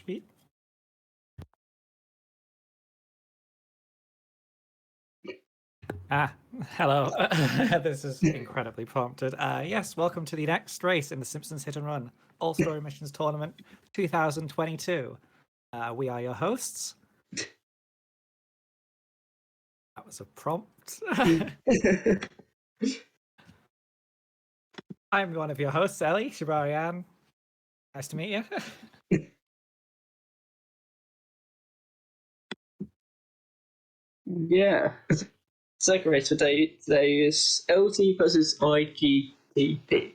speed. Hello. This is incredibly prompted. Yes, welcome to the next race in the Simpsons Hit and Run All Story Missions Tournament 2022. We are your hosts. That was a prompt. I'm one of your hosts, Ellie Shabarian. Nice to meet you. Yeah. Second race today is LT versus iGTP.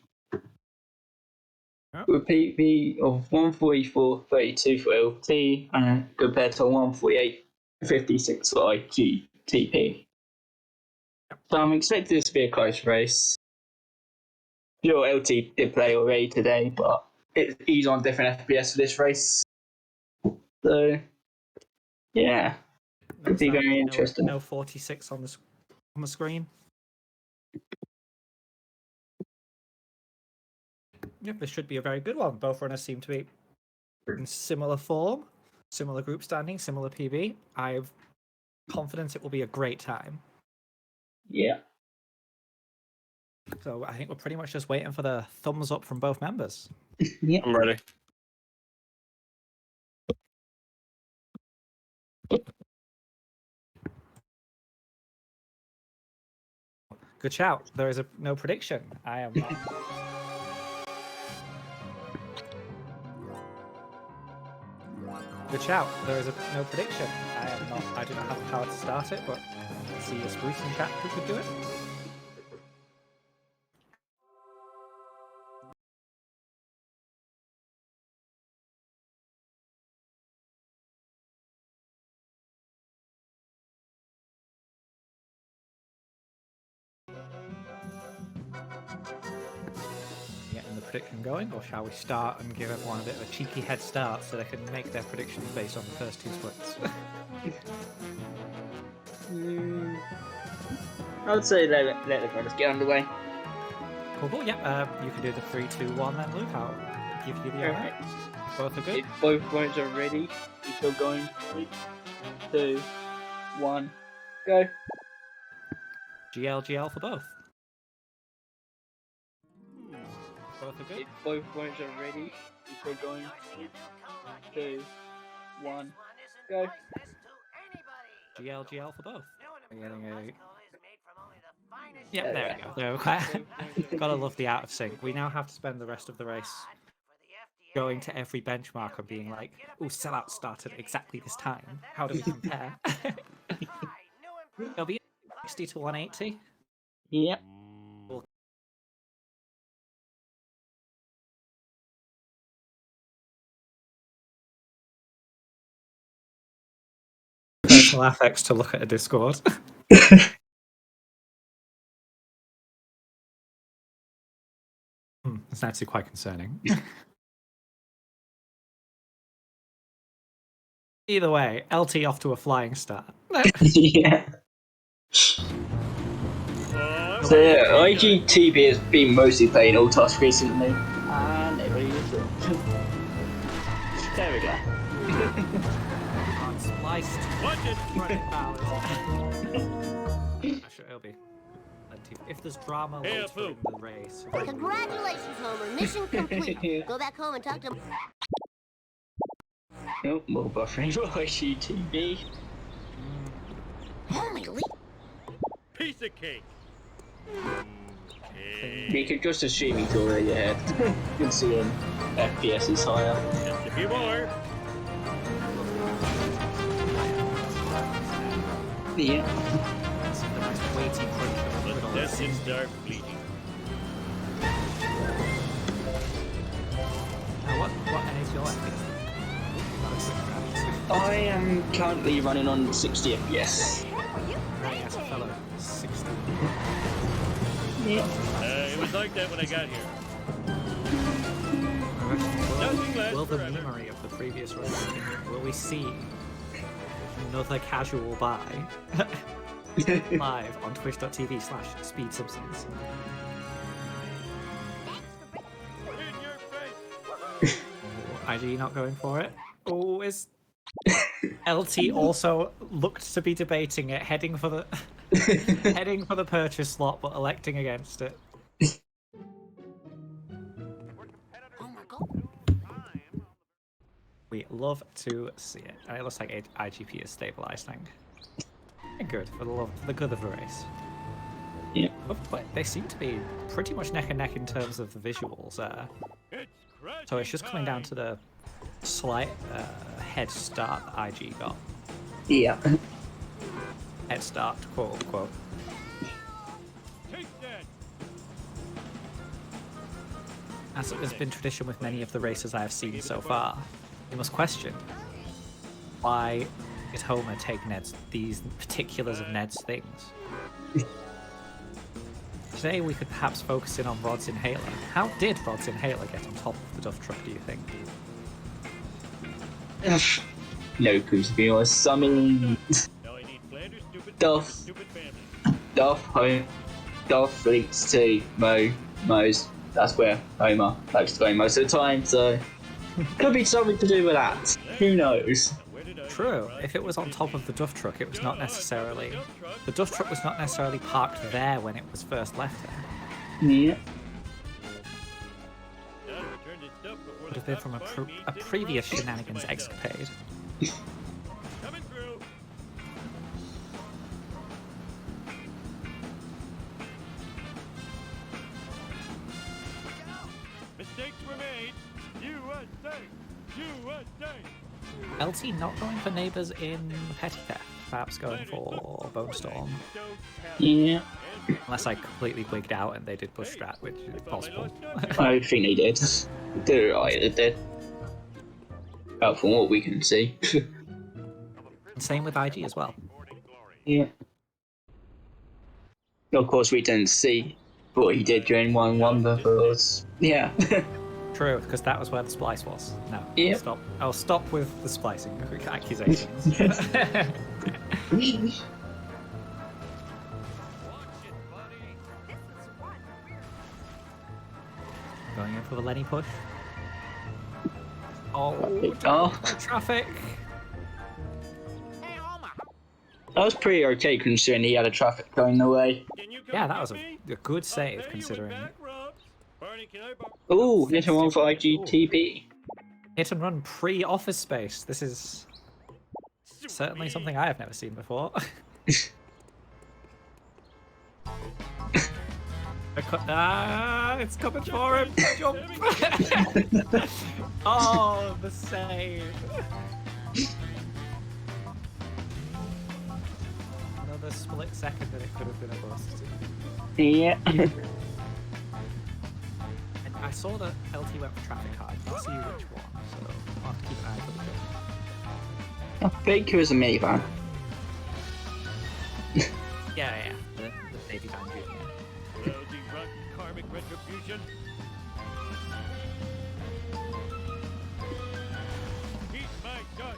Oh. With PB of 144.32 for LT and compared to 148.56 for iGTP. So I'm expecting this to be a close race. Sure, LT did play already today, but he's on different FPS for this race. So, yeah. Could be very interesting. No 46 on the screen. Yep, this should be a very good one. Both runners seem to be in similar form, similar group standing, similar PB. I've confidence it will be a great time. Yeah. So I think we're pretty much just waiting for the thumbs up from both members. Yeah. I'm ready. Good shout. There is no prediction. I am not. Good shout. There is no prediction. I do not have the power to start it, but let's see a spruce in chat who could do it. Getting the prediction going, or shall we start and give everyone a bit of a cheeky head start so they can make their predictions based on the first two splits? I would say let the brothers get underway. Cool. Yep. You can do the 3, 2, 1 then, Luke. I'll give you the Alright. Both are good. If both runners are ready, if you're going 3, 2, 1, go. GL for both. Both are good. If both runners are ready, if you're going 3, 2, 1, go. GL for both. Yep, there we go. Gotta love the out of sync. We now have to spend the rest of the race going to every benchmark and being like, "Oh, sellout started exactly this time. How do we compare?" It'll be 60 to 180. Yep. Personal affects to look at a Discord. It's actually quite concerning. Either way, LT off to a flying start. Yeah. So yeah, iGTP has been mostly playing all tasks recently, and it really is it. There we go. Unspliced. Sure, it'll be. If there's drama later in the race. Congratulations, Homer. Mission complete. Go back home and talk to him. Nope, more buffering for iGTP. Holy Piece of cake. You could just assume he's already ahead. You can see him. FPS is higher. Just a few more. Yeah. The nice weighty crunch of Let little. this thing start bleeding. Now, what is your FPS? I am currently running on 60 FPS. Right, as a fellow 60. Yeah. It was like that when I got here. Will the memory of the previous race, will we see another casual buy live on twitch.tv/SpeedSimpsons? In your face. IG not going for it. Oh, is LT also looked to be debating it, heading for the heading for the purchase slot, but electing against it. Oh my god. We love to see it, and it looks like IGP is stabilizing. Good for the good of the race. Yeah. But they seem to be pretty much neck and neck in terms of the visuals. So it's just coming down to the slight head start that IG got. Yeah. Head start, quote unquote. As it has been tradition with many of the races I have seen so far, you must question why did Homer take these particulars of Ned's things? Today we could perhaps focus in on Rod's inhaler. How did Rod's inhaler get on top of the Duff truck, do you think? No clue, to be honest. I mean, Duff home, Duff links to Mo's. That's where Homer likes to go most of the time, so could be something to do with that. Who knows? True. If it was on top of the Duff truck, it was not necessarily... The Duff truck was not necessarily parked there when it was first left there. Yeah. Would have been from a previous shenanigans escapade. Coming through. Mistakes were made. USA! USA! LT not going for neighbours in Petty Theft, perhaps going for Bone Storm. Yeah. Unless I completely wigged out and they did push strat, which is possible. I think they did. They did right, they did. About from what we can see. And same with IG as well. Yeah. Of course, we didn't see what he did during 1-1 because... Yeah. True, because that was where the splice was. No, Yep. stop. I'll stop with the splicing accusations. Going in for the Lenny push. Oh, traffic. That was pretty okay considering he had a traffic going the way. Yeah, that was a good save considering. Ooh, little one for iGTP. Hit and run pre-office space. This is certainly something I have never seen before. It's coming for him. Jump. Oh, the save. Another split second and it could have been a bust. Yeah. And I saw that LT went for traffic high. I'll see which one, so I'll have to keep an eye for the jump. I think it was a minivan. Yeah, the baby van junior. Well, the rotten karmic retribution. Eat my gut.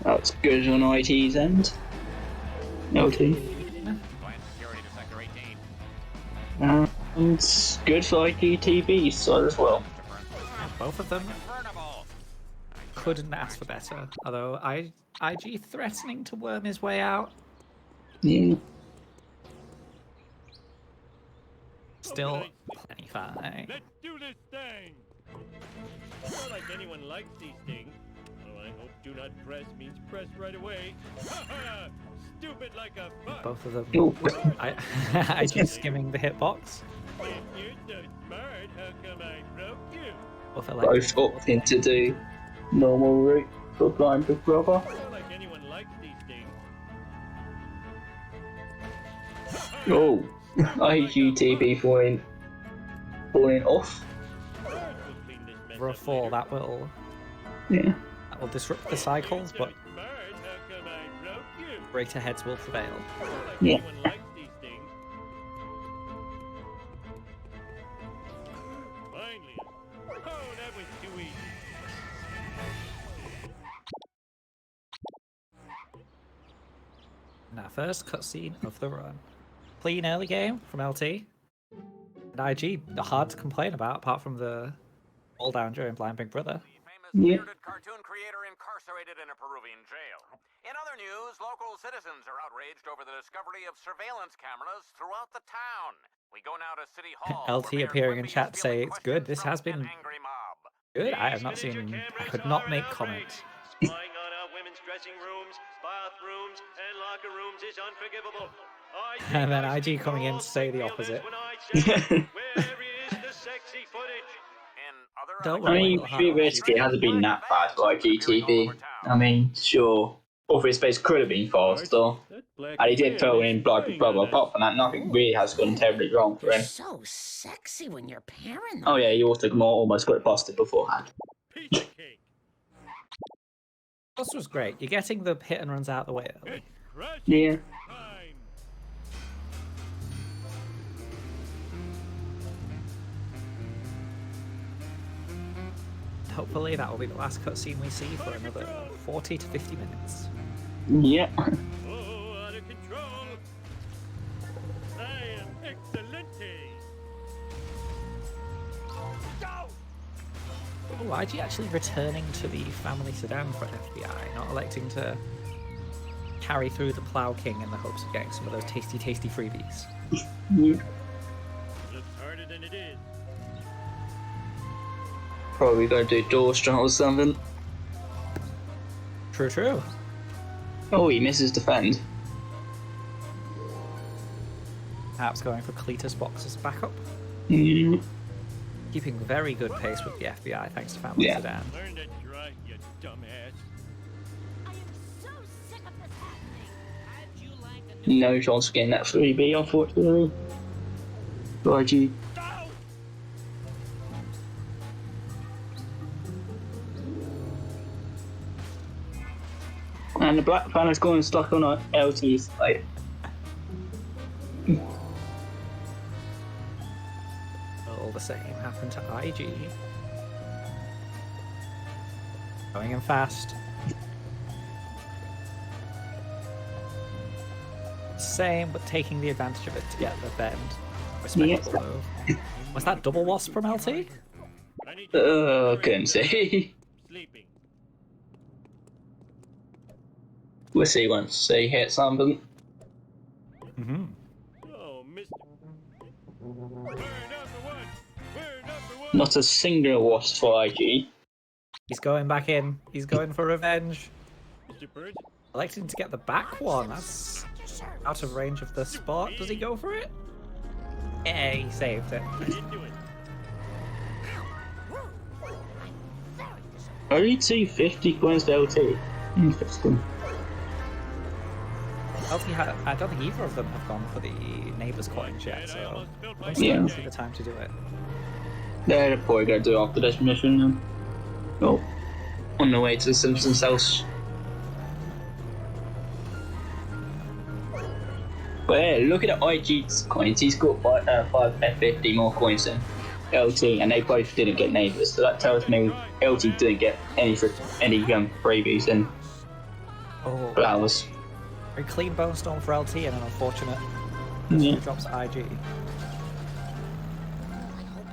That's good on IT's end. LT. And good for iGTP's side as well. Both of them couldn't ask for better. Although IG threatening to worm his way out. Yeah. Still plenty fine. Let's do this thing. It's not like anyone likes these things. Oh, I hope do not press means press right away. Stupid like a fuck. Both of them. Ooh. IG skimming the hitbox. If you're so smart, how come I broke you? Both Both opting to do normal route for Blind Big Brother. It's not like anyone likes these things. Oh, iGTP falling off. Birds will clean this mess for a up fall, later. Yeah. that will disrupt the cycles, but Smart, how come I broke you? greater heads will prevail. It's not like Yeah. anyone likes these things. Finally. Oh, that was too easy. Now, first cutscene of the run. Clean early game from LT. And IG, hard to complain about, apart from the fall down during Blind Big Brother. Yeah. bearded cartoon creator incarcerated in a Peruvian jail. In other news, local citizens are outraged over the discovery of surveillance cameras throughout the town. We go now to City Hall. LT where Mayor appearing in Quimby chat is to say fielding it's good. questions This from has been an angry mob. good. I have These not miniature seen. I cameras could are not an make outrage. comment. Spying on our women's dressing rooms, bathrooms, and locker rooms is unforgivable. I think And then I IG speak for coming in all to say the Springfielders opposite. when I say, where is the sexy footage? In other Don't I worry, mean, we'll have it on realistically, it YouTube. hasn't been that bad for iGTP. I mean, sure, Office Space could have been faster. That black And he did wind throw is in blah blah spying blah on blah. us. Apart from that, nothing really has gone terribly wrong for You're him. so sexy when you're paranoid. Oh yeah, he also almost got it busted beforehand. Piece of cake. This was great. You're getting the hit and runs out the way early. It's crashing Yeah. time. Hopefully that will be the last cutscene we see for another 40 to 50 minutes. Yeah. Oh, out of control. I am excelente. Go! Oh, IG actually returning to the family sedan for FBI, not electing to carry through the Plow King in the hopes of getting some of those tasty, tasty freebies. Looks harder than it is. Probably gonna do door strut or something. True, true. Oh, he misses defend. Perhaps going for Cletus Box's backup. Mm. Keeping very good pace with the FBI thanks to family Yeah. sedan. Learn to drive, you dumbass. I am so sick of this happening. How'd you like a new No chance of getting that 3B, unfortunately. For IG. Go! And the black banner's going stuck on our LT side. All the same happened to IG. Going in fast. Same, but taking the advantage of it to get the bend. Respectable move. Was that double wasp from LT? I need to Couldn't see. sleeping. We'll see once he hits something. Mm-hmm. Oh, Mr. We're number one. We're number one. Not a single wasp for IG. He's going back in. He's going for revenge. Mr. Bird, Electing to get the back one. That's out of range of the spot. Does he go for it? Yeah, he saved it. I didn't do it. Only 250 coins to LT. Interesting. I don't think either of them have gone for the neighbours coins yet, so I'm Yeah. see the time to do it. They're probably going to do after this mission then. Oh, on the way to the Simpsons house. But yeah, look at the IG's coins. He's got 5 F50 more coins than LT, and they both didn't get neighbours. So that tells me LT didn't get any freebies and Oh, flowers. very clean bone storm for LT and an unfortunate Yeah. drops IG. I hope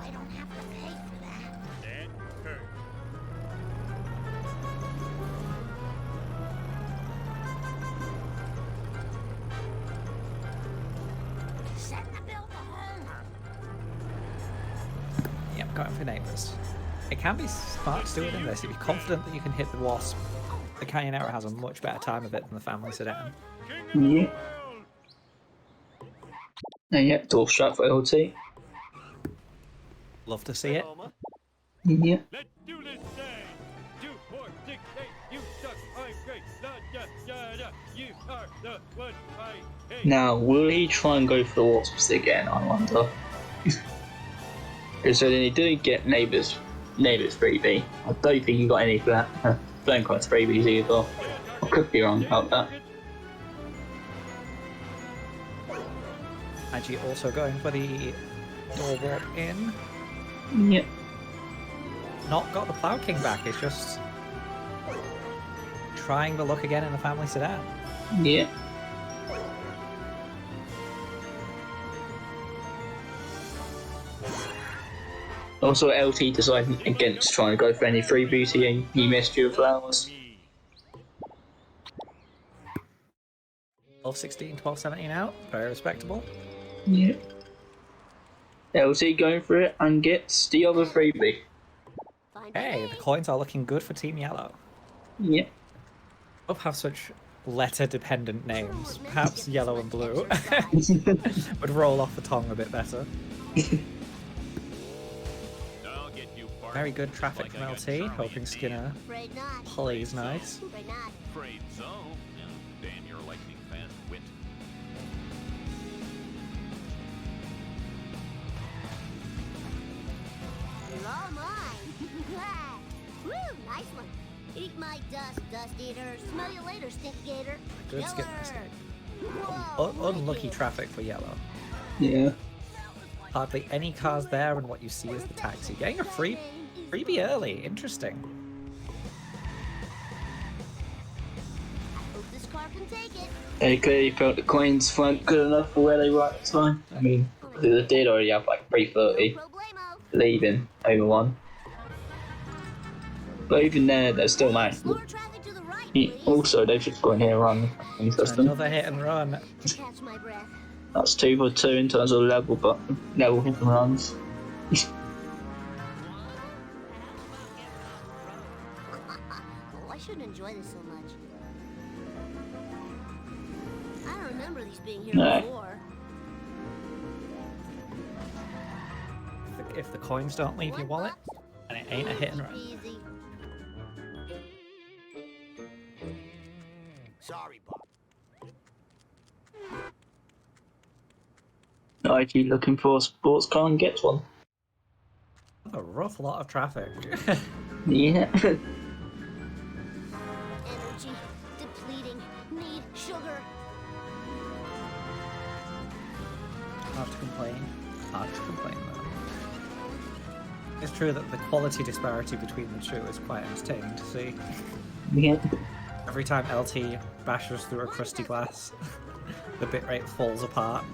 I don't have to pay for that. That hurt. Send the bill to Homer. Yep, going for neighbours. It can be smart to do it in this. If you're confident that you can hit the wasp, the Cannonera has a much better time of it than the family sedan. Yeah. And yeah, door strap for LT. Love to see it. Yeah. Let's do this thing. 2, 4, 6, 8. You suck. I'm great. Da, da, da, da. You are the one I hate. Now, will he try and go for the wasps again, I wonder? So then he didn't get neighbours freebie. I don't think he got any for that. Don't quite freebies either. I could be wrong about that. IG also going for the door warp in. Yep. Not got the Plow King back, it's just trying the look again in the family sedan. Yep. Also, LT decided against trying to go for any free booty and he missed your flowers. 12-16, 12-17 out. Very respectable. Yeah. LT going for it and gets the other freebie. Hey, the coins are looking good for Team Yellow. Yeah. Both have such letter-dependent names. Perhaps Yellow and Blue would roll off the tongue a bit better. I'll get you, Bart. Very good traffic Like from I got LT, Charlie hoping and Skinner Afraid not. plays nice. Afraid not. Afraid so. Yeah, damn your lightning fast wit. You're all mine. Woo, nice one. Eat my dust, dust eater. Smell you later, stink gator. Good Skinner Killer. escape. Whoa, Unlucky wicked. traffic for Yellow. Yeah. Hardly any cars there, and what you see is the taxi. Getting a freebie early. Interesting. Hope this car can take it. They clearly felt the coins weren't good enough for where they were at the time. I mean, they did already have like 330 No problemo. leaving over one. But even there, they're still nice. Slower traffic to the right, please. Also, they've just gone here run in the system. Another hit and run. Catch my breath. That's 2 for 2 in terms of level, but level hit and runs. Oh, I shouldn't enjoy this so much. I don't remember these being here No. before. If the coins don't leave your wallet, and it ain't a hit and run. Easy. Sorry, Bob. IG looking for a sports car and gets one. A rough lot of traffic. Yeah. Energy depleting. Need sugar. Hard to complain. Hard to complain though. It's true that the quality disparity between the two is quite entertaining to see. Yeah. Every time LT bashes through a crusty glass, the bitrate falls apart.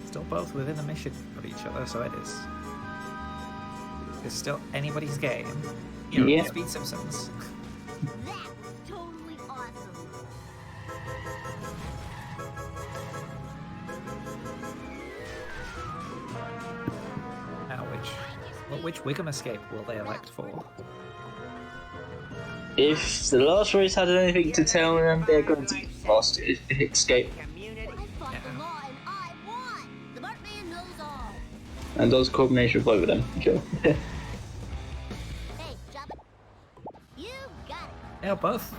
Still both within a mission of each other, so it is. It's still anybody's game. You know, Yeah. Speed Simpsons. That was totally awesome. Now, which Wiggum escape will they elect for? If the last race had anything to tell them, they're going to last escape. I fought the law and I won. The Bartman knows all. And those combination of both of them. Sure. Hey, drop it. You got it. Yeah, both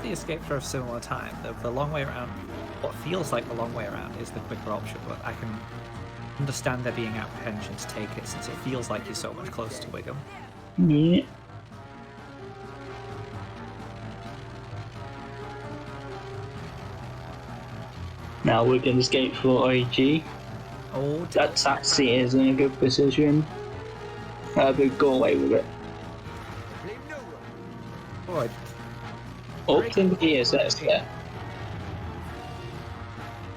the escapes are of similar time. The long way around, what feels like the long way around, is the quicker option, but I can understand there being apprehension to take it since it feels like you're so much closer to Wiggum. Yeah. Now we can escape for IG. Oh, That taxi is in a good position. But go away with it. boy. Open ESS there.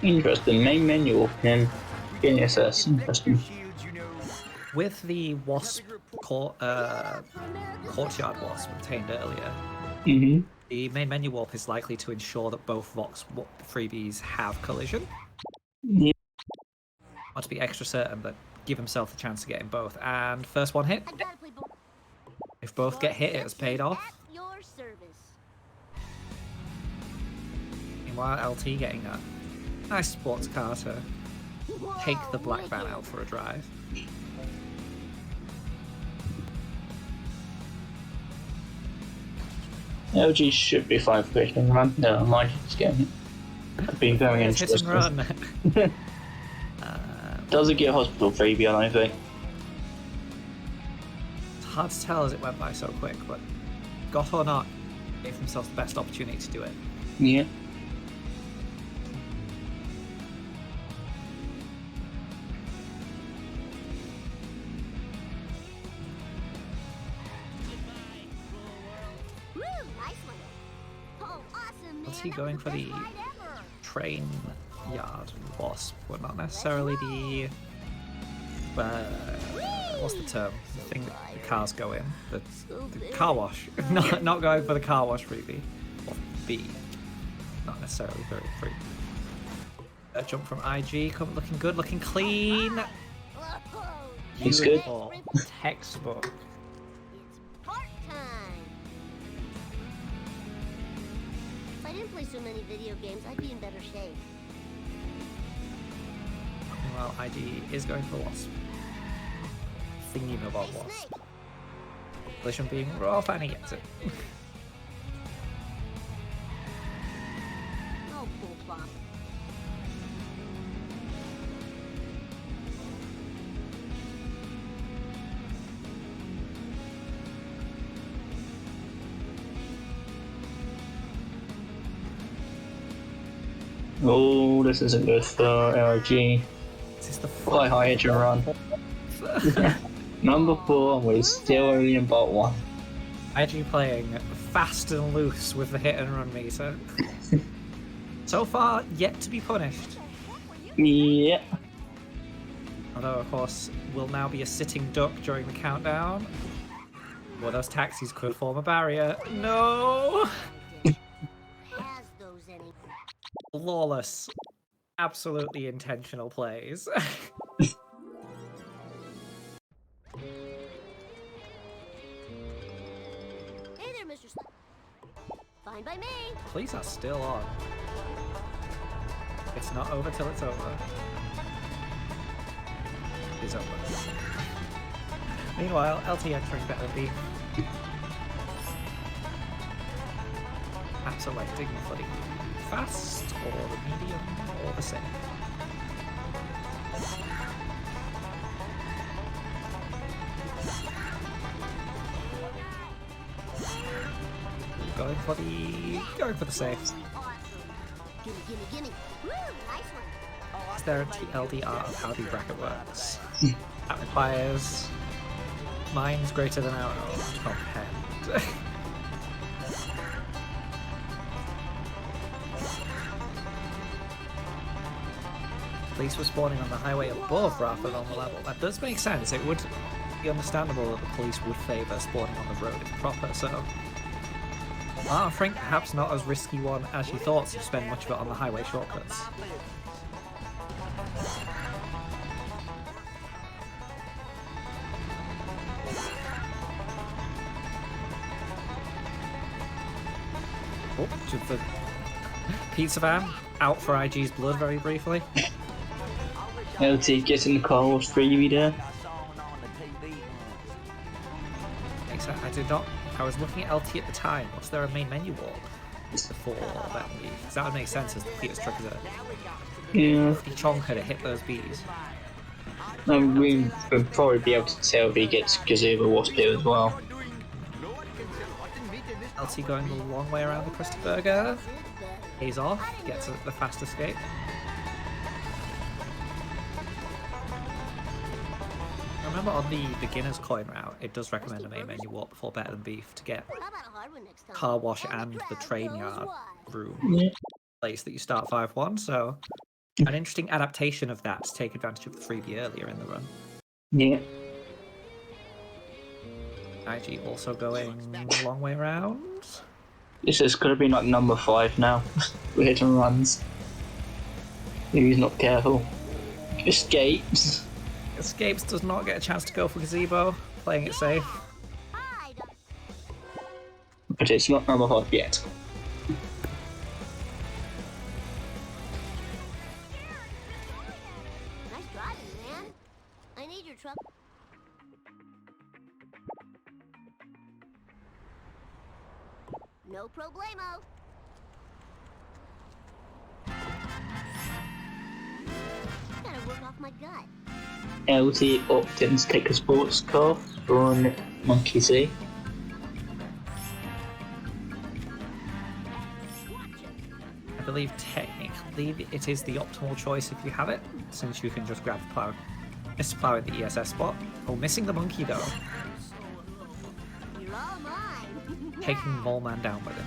Interesting. Main menu and ESS. Interesting. With the wasp courtyard wasp obtained earlier, Mm-hmm. the main menu warp is likely to ensure that both Vox freebies have collision. Yeah. Want to be extra certain, but give himself the chance of getting both. And first one hit. I gotta play ball. If both get hit, it's paid off. At your service. Meanwhile, LT getting a nice sports car to take the black van out for a drive. LG should be 5 for hit and run. No, mine is getting it. I've been very Hit and interested. run. Does it get a hospital freebie, I don't think. It's hard to tell as it went by so quick, but got or not, gave himself the best opportunity to do it. Yeah. Woo, nice one. LT going for the train yard wasp, but not necessarily the what's the term? The thing that the cars go in. The car wash. not going for the car wash freebie. Or B. Not necessarily very free. A jump from IG, looking good, looking clean. Looks good. Beautiful. Textbook. It's part time. If I didn't play so many video games, I'd be in better shape. Well, IG is going for Wasp. Thinking about Hey, Wasp. Snake. Collision being rough and he gets it. Oh, bull bop. Oh, this isn't good for LG. This is the Quite high edge and run. Number 4, we're still only in bot 1. IG playing fast and loose with the hit and run meter. So far, yet to be punished. Yeah. Although, of course, will now be a sitting duck during the countdown. Well, those taxis could form a barrier. No! Has those any? Flawless. Absolutely intentional plays. Hey there, Mr. Fine by me. Police are still on. It's not over till it's over. It's over. Meanwhile, LT entering better B. Selecting for the fast or the medium or the safe. Going for the safe. Awesome. Gimme, gimme, gimme. Woo, nice one. Is there a TLDR of how the bracket works? That requires mine's greater than our top hand. Police were spawning on the highway above rather than on the level. That does make sense. It would be understandable that the police would favour spawning on the road proper, so... Ah, Frank, perhaps not as risky one as you thought to spend much of it on the highway shortcuts. Oh, just the pizza van out for IG's blood very briefly. LT gets in the car with freebie there. Except I did not. I was looking at LT at the time. Was there a main menu walk before that leave? Because that would make sense as the Cletus truck is a Yeah. chonk had hit those bees. We would probably be able to tell if he gets Gazebo Wasp here as well. LT going the long way around the Krusty Burger. He's off, gets the fast escape. Remember on the beginner's coin route, it does recommend a main menu walk before Better Than Beef to get How about a hard one next time? car wash and the train yard room place that you start 5-1, so an interesting adaptation of that to take advantage of the freebie earlier in the run. Yeah. IG also going a long way around. This is going to be like number 5 now. We're hit and runs. If he's not careful. Escapes. Escapes does not get a chance to go for Gazebo, playing it safe. Hi, Doc. But it's not number 5 yet. Nice driving, man. I need your truck. No problemo. Gotta work off my gut. LT opted to take a sports car on Monkey C. I believe technically it is the optimal choice if you have it, since you can just grab the plow. Mr. Plow in the ESS spot. Oh, missing the monkey though. You're all mine. Taking Mole Man down with him.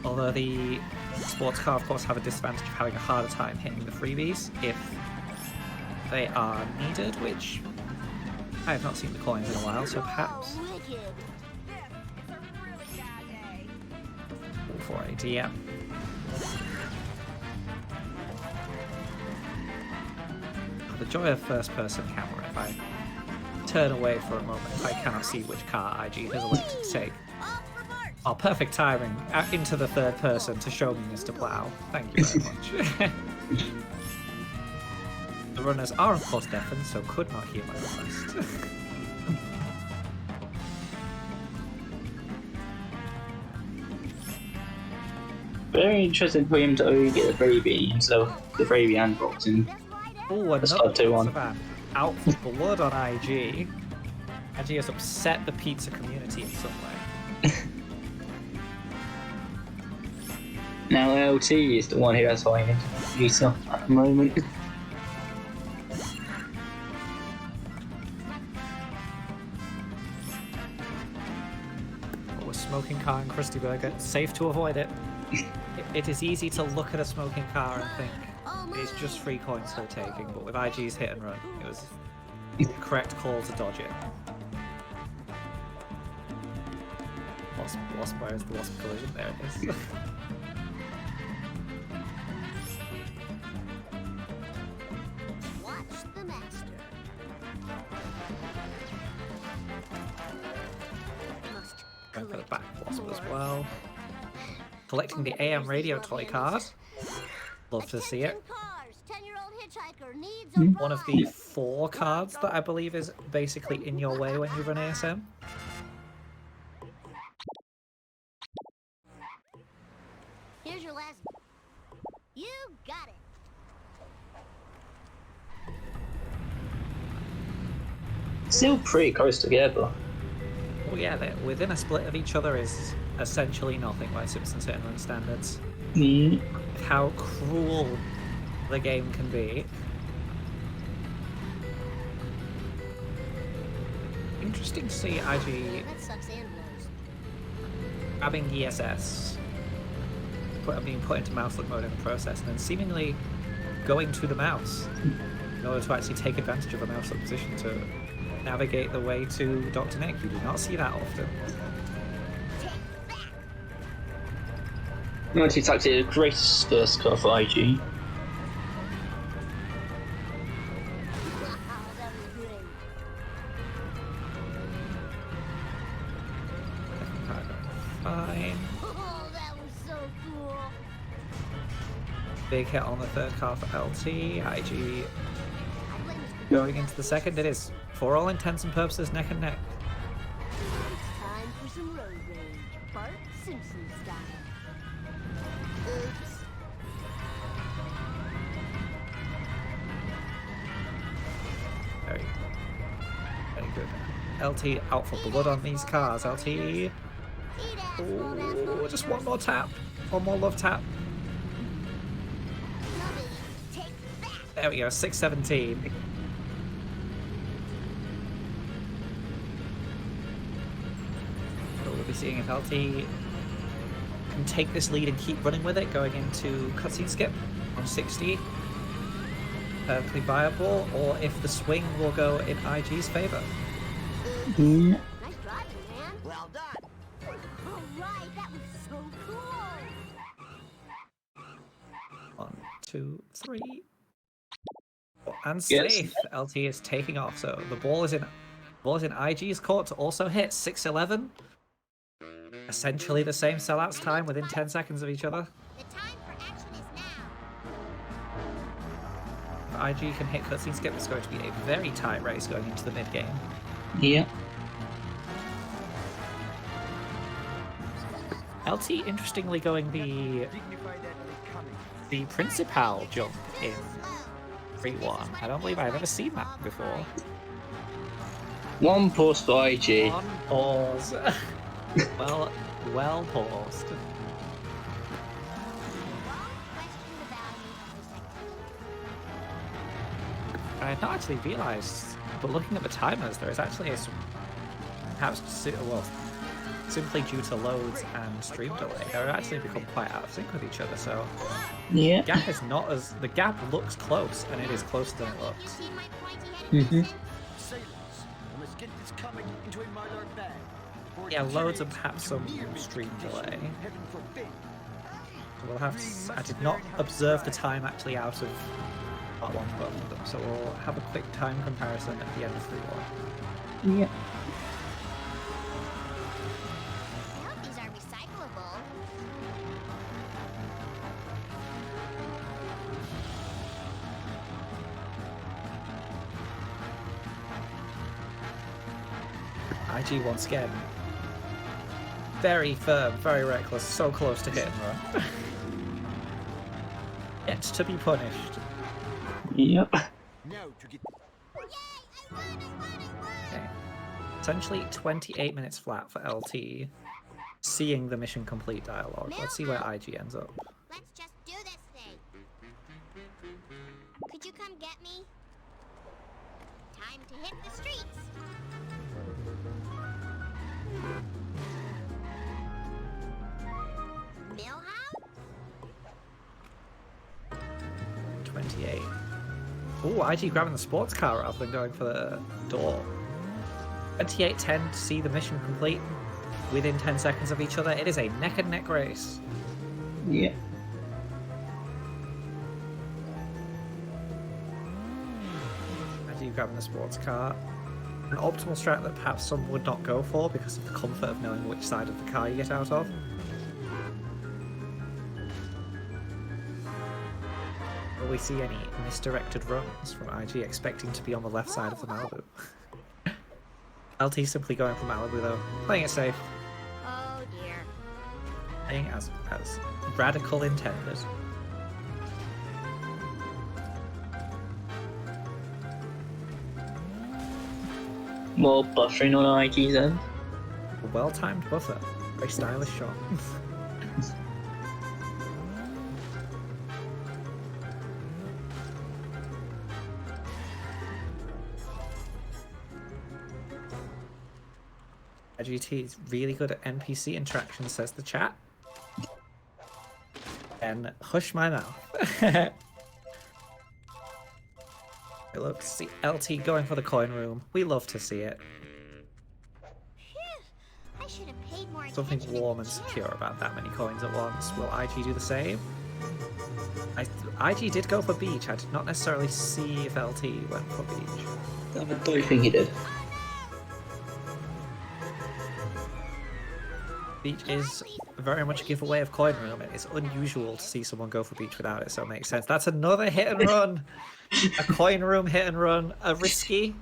Although the sports car, of course, have a disadvantage of having a harder time hitting the freebies if they are needed, which I have not seen the coins in a while, so perhaps. Oh, wicked. 480, yeah. The joy of first-person camera. If I turn away for a moment, I cannot see which car IG has elected to take. Off for march. Oh, perfect timing. Into the third person to show me Mr. Plow. Thank you very much. The runners are, of course, deafened, so could not hear my request. Very interesting for him to only get the freebie himself, the freebie unboxing. Best ride ever. Oh, Let's another go 2-1. pizza van. Out for blood on IG. IG has upset the pizza community in some way. Now LT is the one who has high user at the moment. Oh, a smoking car in Krusty Burger. Safe to avoid it. It is easy to look at a smoking car and think it's just 3 coins they're taking, but with IG's hit and run, it was the correct call to dodge it. Wasp, where is the Wasp collision? There it is. Watch the master. Must Going for the collect back Wasp as more. well. Collecting the AM radio toy card. Love to see it. Attention cars. 10-year-old hitchhiker needs a One of the ride. 4 cards that I believe is basically in your way when you run ASM. Here's your last. You got it. Still pretty close together. Oh yeah, they're within a split of each other is essentially nothing by Simpsons hit and run standards. Mm. How cruel the game can be. Interesting to see IG That sucks and blows. grabbing ESS, being put into mouse look mode in the process, and then seemingly going to the mouse in order to actually take advantage of a mouse look position to navigate the way to Dr. Nick. You do not see that often. Ninety Tactic is the greatest first car for IG. Wow, that was great. Fine. Oh, that was so cool. Big hit on the third car for LT. IG I blame Mr. going into the second. It is, for all intents and purposes, neck and neck. It's time for some road rage. Bart Simpson style. Oops. Very, very good. LT out for blood on these cars. LT. Eat ass, won't ask no Ooh, just one haters. more tap. One more love tap. No biggie. Take that. There we go. 617. So we'll be seeing if LT can take this lead and keep running with it going into cutscene skip on 60. Perfectly viable, or if the swing will go in IG's favor. Mm. Nice driving, man. Well done. All right, that was so cool. 1, 2, 3. And Yes. safe. LT is taking off. So the ball is in IG's court to also hit 611. Essentially the same sellouts time within 10 seconds of each other. The time for action is now. If IG can hit cutscene skip, it's going to be a very tight race going into the mid game. Yeah. LT interestingly going the Principal jump in 3-1. I don't believe I've ever seen that before. One pause for IG. On pause. well paused. Don't question the value of the second. I had not actually realised, but looking at the timers, there is actually a perhaps well, simply due to loads and stream delay, they're actually become quite out of sync with each other. So Yeah. the gap is not as the gap looks close, and it is closer than it You looks. see my pointy-headed Mhm. piston? Sailors, I must get this comet into a mylar bag. before it Yeah, loads and deteriorates perhaps into some near-mint stream condition. delay. Heaven forbid. We'll have to, I did not observe the time actually out of part 1 for both of them, so we'll have a quick time comparison at the end of 3-1. Yeah. I hope these are recyclable. IG once again. Very firm, very reckless, so close to hit and run. Yet to be punished. Yep. Now to get Yay! I won! Okay. Essentially 28 minutes flat for LT, seeing the mission complete dialogue. Let's see where IG ends up. Let's just do this thing. Could you come get me? Time to hit the streets. Millhouse? 28. Ooh, IG grabbing the sports car rather than going for the door. 28-10 to see the mission complete within 10 seconds of each other. It is a neck and neck race. Yeah. IG grabbing the sports car. An optimal strat that perhaps some would not go for because of the comfort of knowing which side of the car you get out of. Will we see any misdirected runs from IG expecting to be on the left side of the Malibu? LT simply going for Malibu though, playing it safe, Oh dear. playing as radical intended. More buffering on IG's end. A well-timed buffer, very stylish shot. GT is really good at NPC interaction, says the chat. And hush my mouth. It looks, see LT going for the coin room. We love to see it. Phew. I should have paid more Something attention to warm the and gym. secure about that many coins at once. Will IG do the same? IG did go for beach. I did not necessarily see if LT went for beach. I don't think he did. Beach is very much a giveaway of coin room. It's unusual to see someone go for beach without it, so it makes sense. That's another hit and run. A coin room hit and run. A risky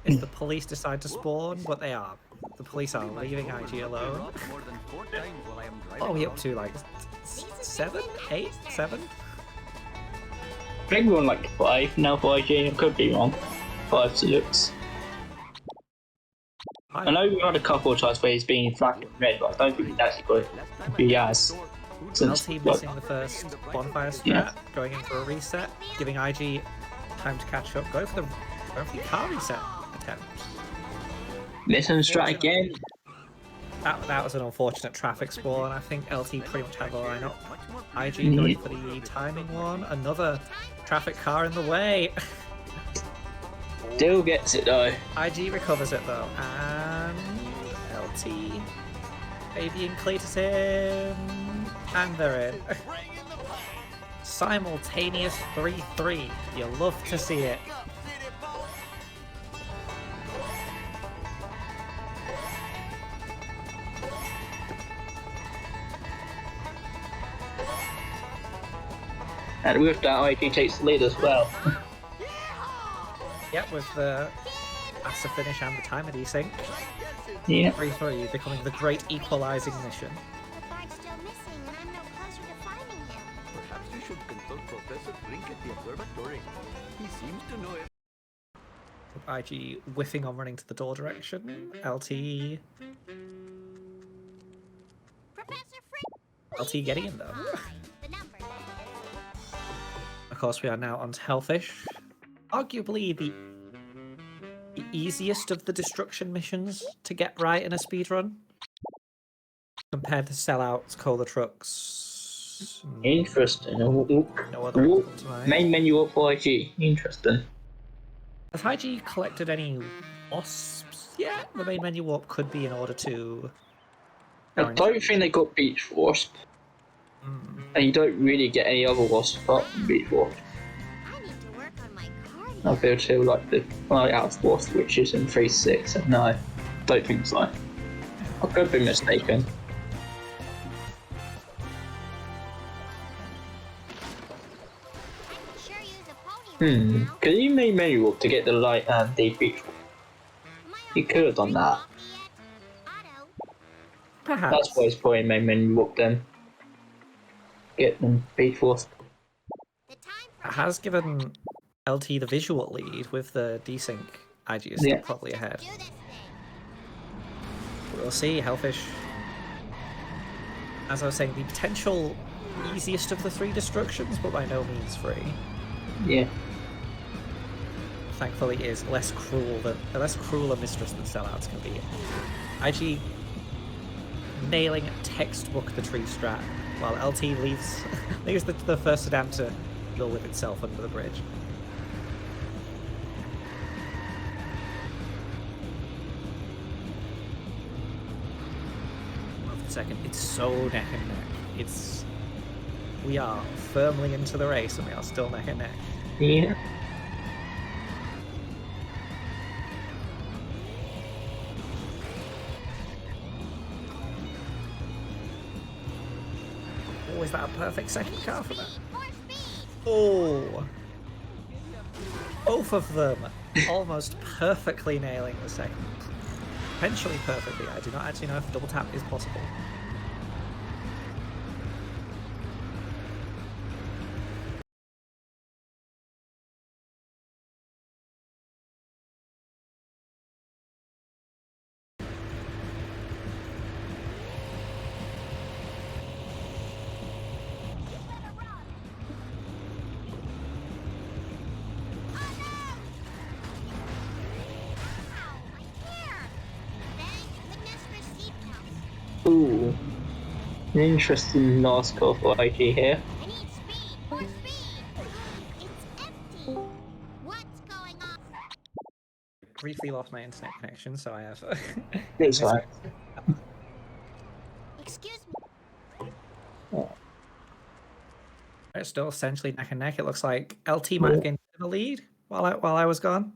if the police decide to spawn, but they are. The police are leaving IG alone. more than 4 times while I am driving. What are we up to? Like 7, 8, 7? I think we're on like 5 now for IG. I could be wrong. 5 to looks. I know we've had a couple of times where he's been flagged in red, but I don't think he's actually got it. He has. Since, LT like, missing the first bonfire strat, Yeah. going in for a reset, giving IG time to catch up. Go for the car reset attempt. listen, strat again. That was an unfortunate traffic spawn. I think LT pretty much had the lineup. IG going for the timing one. Another traffic car in the way. Still gets it though. IG recovers it though, and LT, Fabian cleats in, and they're in. Simultaneous 3-3. You love to see it. And with that, IG takes the lead as well. Yep, with the faster finish and the timer desync. Yeah. 3-3 becoming the great equalizing mission. The bard's still missing, and I'm no closer to finding him. Perhaps you should consult Professor Brink at the observatory. He seems to know it. IG whiffing on running to the door direction. LT Professor Frick! LT getting in though. The number, that Of course, we are now on to Hellfish. Arguably the easiest of the destruction missions to get right in a speedrun. Compared to sellouts, cola trucks. Interesting. No other one comes to mind. Main menu up for IG. Interesting. Has IG collected any wasps yet? The main menu up could be in order to. I don't think they got Beach Wasp. And you don't really get any other wasps apart from Beach Wasp. I need to work on my cardio. I feel too like the Lighthouse Wasp, which is in 3.6. No, don't think so. I could be mistaken. I could sure use a pony right now. Can you main menu up to get the the Beach Wasp? Am I You could have done that. off yet? Otto, Perhaps. That's why it's probably main menu up then. Get them Beach Wasp. the time for It has given LT the visual lead with the desync. IG is still Yeah. probably ahead. do this thing. We'll see. Hellfish, as I was saying, the potential easiest of the 3 destructions, but by no means free. Yeah. Thankfully, is less cruel than a less cruel a mistress than sellouts can be. IG nailing textbook the tree strat, while LT leaves the first sedan to deal with itself under the bridge. Second, it's so neck and neck. We are firmly into the race and we are still neck and neck. Yeah. Oh, is that a perfect second car for that? More speed. Oh, both of them almost perfectly nailing the second. Potentially perfectly. I do not actually know if double tap is possible. Ow, my hair. Thank goodness for seatbelts. Ooh. An interesting last call for IG here. I need speed. More speed. It's empty. What's going on? Briefly lost my internet connection, so I have. It's fine. Excuse me. It's still essentially neck and neck. It looks like LT might have gained the lead while I was gone.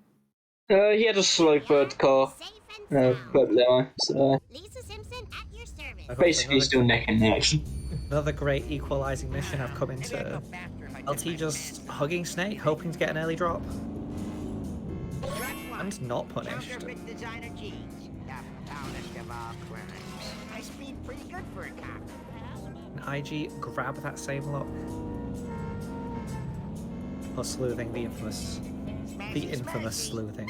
He had a slow third car. Safe and sound. But there, so Lisa Simpson at your service. I hope basically another- still neck and neck. Another great equalizing mission I've come into. LT just hugging Snake, hoping to get an early drop. And not punished. Counterfeit designer jeans. The foulest of all crimes. I speed pretty good for a cop. And IG grab that same look. Or sleuthing, the infamous sleuthing.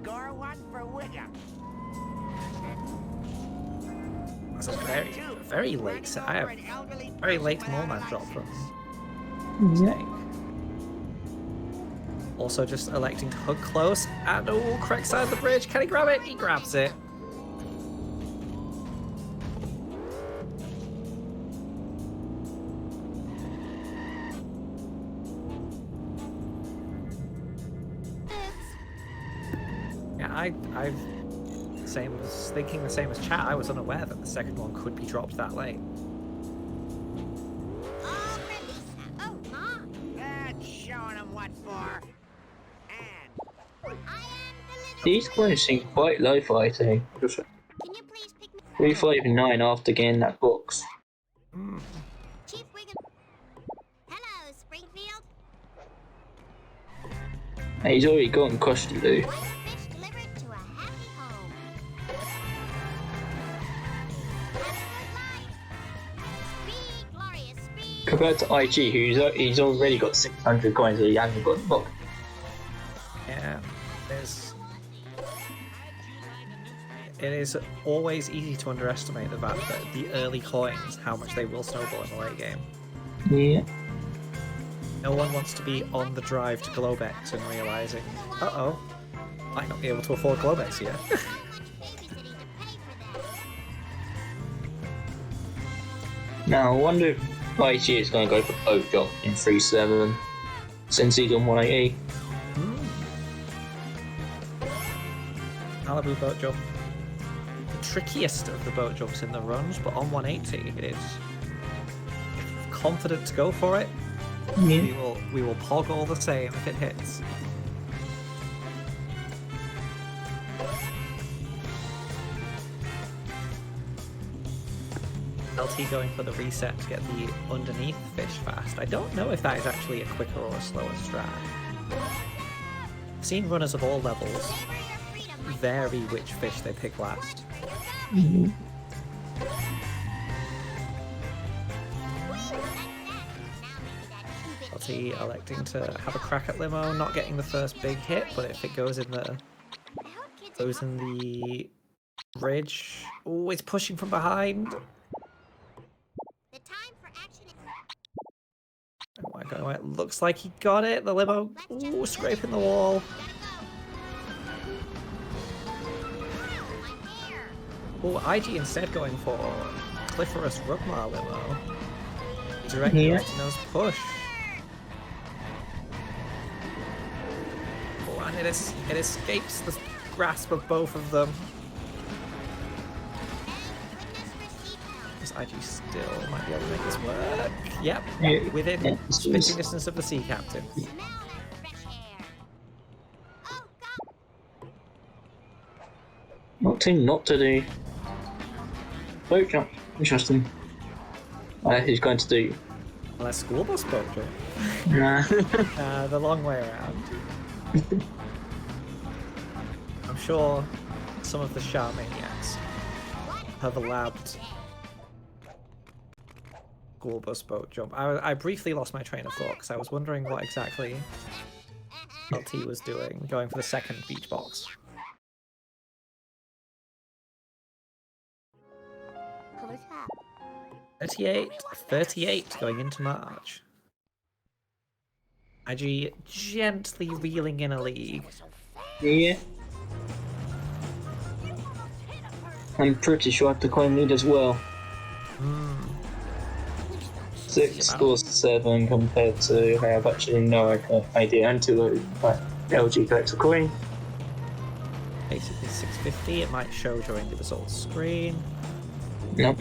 Score one for Wiggum. That's a very late set. I have very late Morman drop from Snake. Also just electing to hug close. And oh, correct side of the bridge. Can he grab it? He grabs it. Yeah, I've thinking the same as chat. I was unaware that the second one could be dropped that late. Oh, for Lisa. Oh, Mom. That's showing him what for. And I am the little These points seem quite low fighting. Can you please pick me 359 after getting that box. Chief Wiggum. Hello, Springfield. And he's already gotten custody. One fish delivered to a happy home. Have a good life. Speed, glorious speed. Compared to IG, he's already got 600 coins, and he hasn't got the box. Yeah, it is always easy to underestimate the fact that the early coins, how much they will snowball in the late game. Yeah. No one wants to be on the drive to Globex and realizing, uh-oh, might not be able to afford Globex yet. So much babysitting to pay for that. Now, I wonder if IG is going to go for boat drop in 3-7 since he's on 180. Malibu boat jump. The trickiest of the boat jumps in the runs, but on 180 it is confident to go for it. Yeah. We will pog all the same if it hits. LT going for the reset to get the underneath fish fast. I don't know if that is actually a quicker or a slower strat. I've seen runners of all levels vary which fish they pick last. LT electing to have a crack at Limo, not getting the first big hit, but if it goes in the bridge, oh, it's pushing from behind. The time for action is... Oh my god, it looks like he got it. The Limo, ooh, scraping the wall. Oh, IG instead going for Clifforus Rugmar Limo. Direct nose push. Oh, and it escapes the grasp of both of them. This IG still might be able to make this work. Yep, within spitting distance of the sea captain. Smell that fresh air. Oh, God. Not to do boat jump. Interesting. He's going to do. Well, that's school bus boat jump. Nah. The long way around. I'm sure some of the Shah maniacs have labbed school bus boat jump. I briefly lost my train of thought because I was wondering what exactly LT was doing, going for the second beach box. 38 going into March. IG gently reeling in a league. Yeah. I'm pretty sure I have the coin lead as well. 6 scores to 7 compared to I have actually no idea until LG collects a coin. Basically 650, it might show during the results screen. Nope.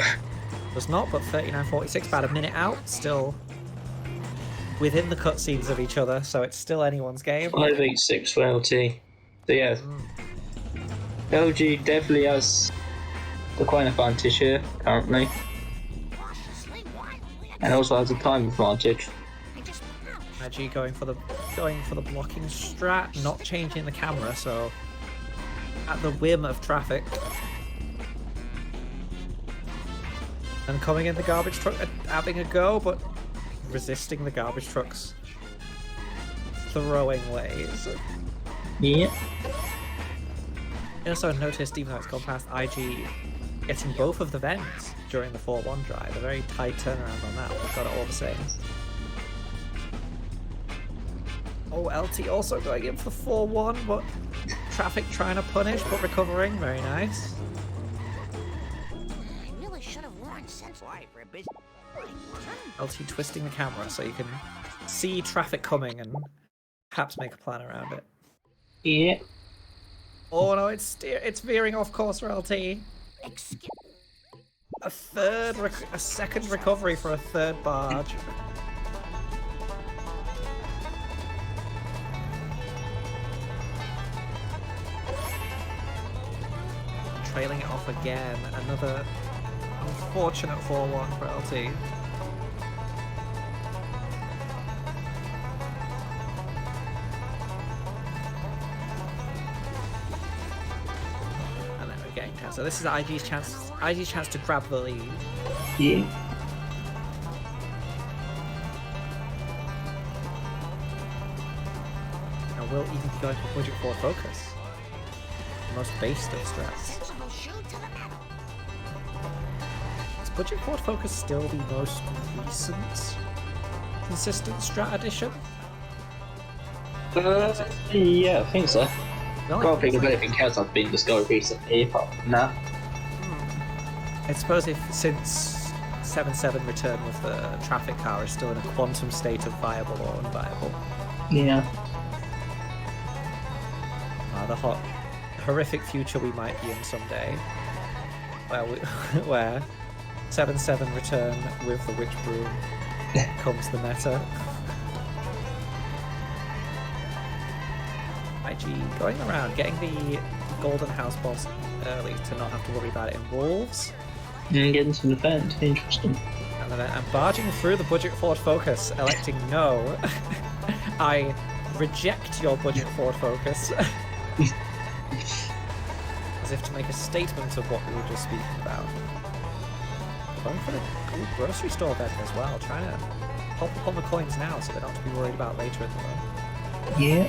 Does not, but 39.46, about a minute out, still within the cutscenes of each other, so it's still anyone's game. 586 for LT. So yeah, LG definitely has the coin advantage here currently, and also has a time advantage. IG going for the blocking strat, not changing the camera, so at the whim of traffic. And coming in the garbage truck, having a go, but resisting the garbage truck's throwing ways. Yeah. I also noticed, even though it's gone past, IG getting both of the vents during the 4-1 drive. A very tight turnaround on that. We've got it all the same. Oh, LT also going in for the 4-1, but traffic trying to punish, but recovering. Very nice. LT twisting the camera so you can see traffic coming and perhaps make a plan around it. Yeah. Oh no, it's veering off course for LT. A second recovery for a third barge. Trailing it off again. Another unfortunate 4-1 for LT. And then we're getting down. So this is IG's chance to grab the lead. Yeah. Now we'll even be going for budget 4 focus. The most based of strats. Is budget 4 focus still the most recent consistent strat addition? Yeah, I think so. No, Can't think of anything else I've been discovered recently apart from that. I suppose if since 7-7 return with the traffic car is still in a quantum state of viable or unviable. Yeah. The horrific future we might be in someday, where 7-7 return with the witch broom comes the meta. IG going around, getting the golden house boss early to not have to worry about it in wolves. And getting some defense, interesting. And then I'm barging through the budget forward focus, electing no. I reject your budget forward focus. As if to make a statement of what we were just speaking about. Going for the grocery store vendor as well, trying to pop up on the coins now so they don't have to be worried about later in the run. Yeah.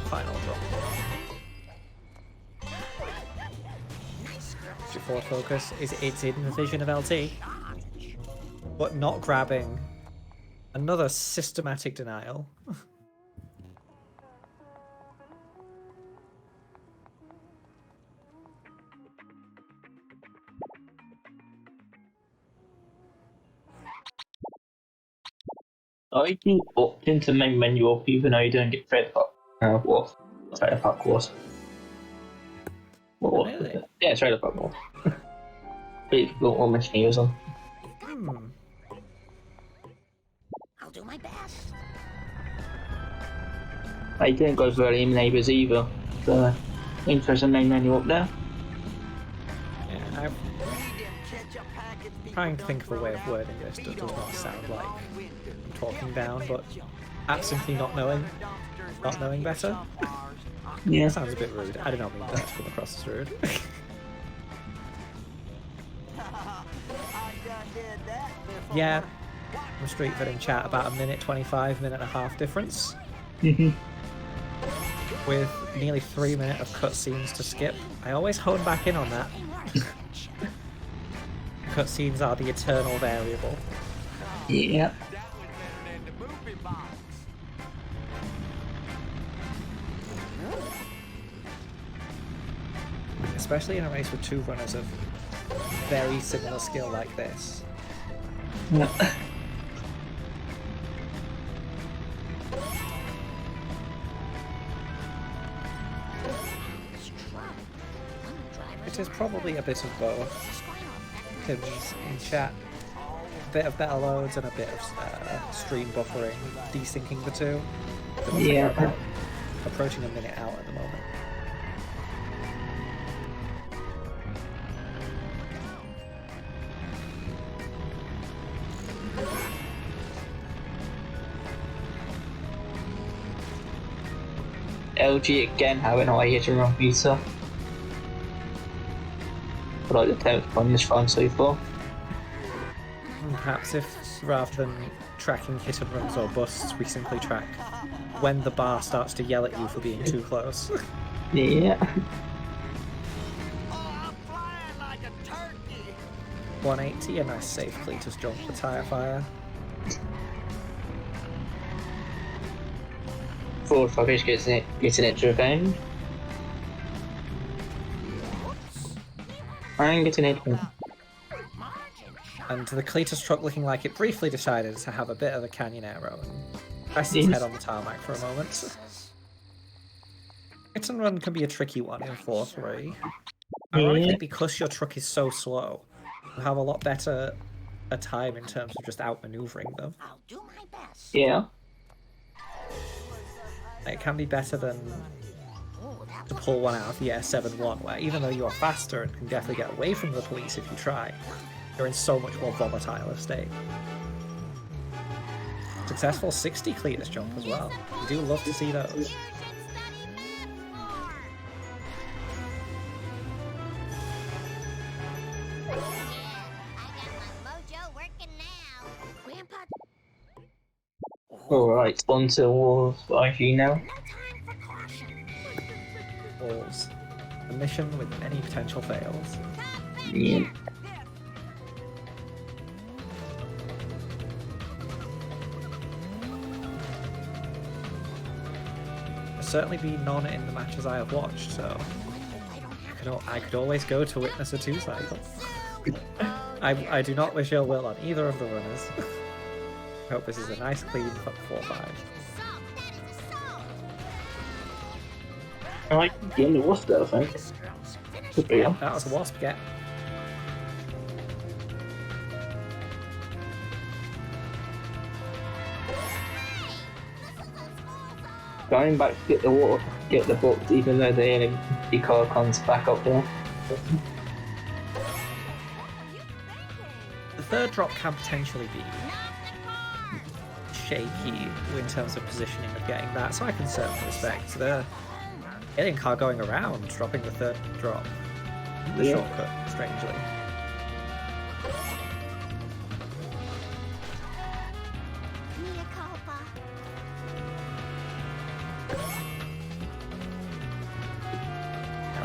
Final drop. Forward focus is it's in the vision of LT, but not grabbing. Another systematic denial. I do opt into main menu up even though you don't get trailer park. What? Trailer park was. What? Really? Yeah, trailer park was. People want my sneakers on. I'll do my best. I didn't go for any neighbours either. So, interesting main menu up there. Yeah, I'm trying to think of a way of wording this that does not sound like I'm talking down, but absently not knowing better. Yeah. Sounds a bit rude. I do not mean that to come across as rude. Yeah, from Street Vid in chat about a minute 25, minute and a half difference. With nearly 3 minutes of cutscenes to skip. I always hone back in on that. Cutscenes are the eternal variable. Yeah. Especially in a race with two runners of very similar skill like this. Yeah. It is probably a bit of both. Because in chat, a bit of better loads and a bit of stream buffering, desyncing the two. It looks like Yeah. we're about approaching a minute out at the moment. LG again having a hit and run pizza. I like the 10th on this run so far. And perhaps if, rather than tracking hit and runs or busts, we simply track when the bar starts to yell at you for being too close. Yeah. 180, a nice safe Cletus jump for tire fire. Forward focus getting it to revenge. I'm getting it. And the Cletus truck looking like it briefly decided to have a bit of a canyon arrow and rest its head on the tarmac for a moment. Hit and run can be a tricky one in 4-3. Ironically, because your truck is so slow, you have a lot better a time in terms of just outmaneuvering them. I'll do my best. Yeah. It can be better than to pull one out of the Air 7-1, where even though you are faster and can definitely get away from the police if you try, you're in so much more volatile a state. Successful 60 Cletus jump as well. We do love to see those. Alright, on to War of IG now. Wolves. A mission with many potential fails. Yeah. There's certainly been none in the matches I have watched, so I could always go to witness a 2-cycle. I do not wish ill will on either of the runners. I hope this is a nice clean 4-5. I like getting the wasp though, I think. Could be on. That was a wasp get. Going back to get the water, get the books, even though the enemy car comes back up there. The third drop can potentially be shaky in terms of positioning of getting that, so I can certainly respect the alien car going around, dropping the third drop. The shortcut, strangely. Mea culpa.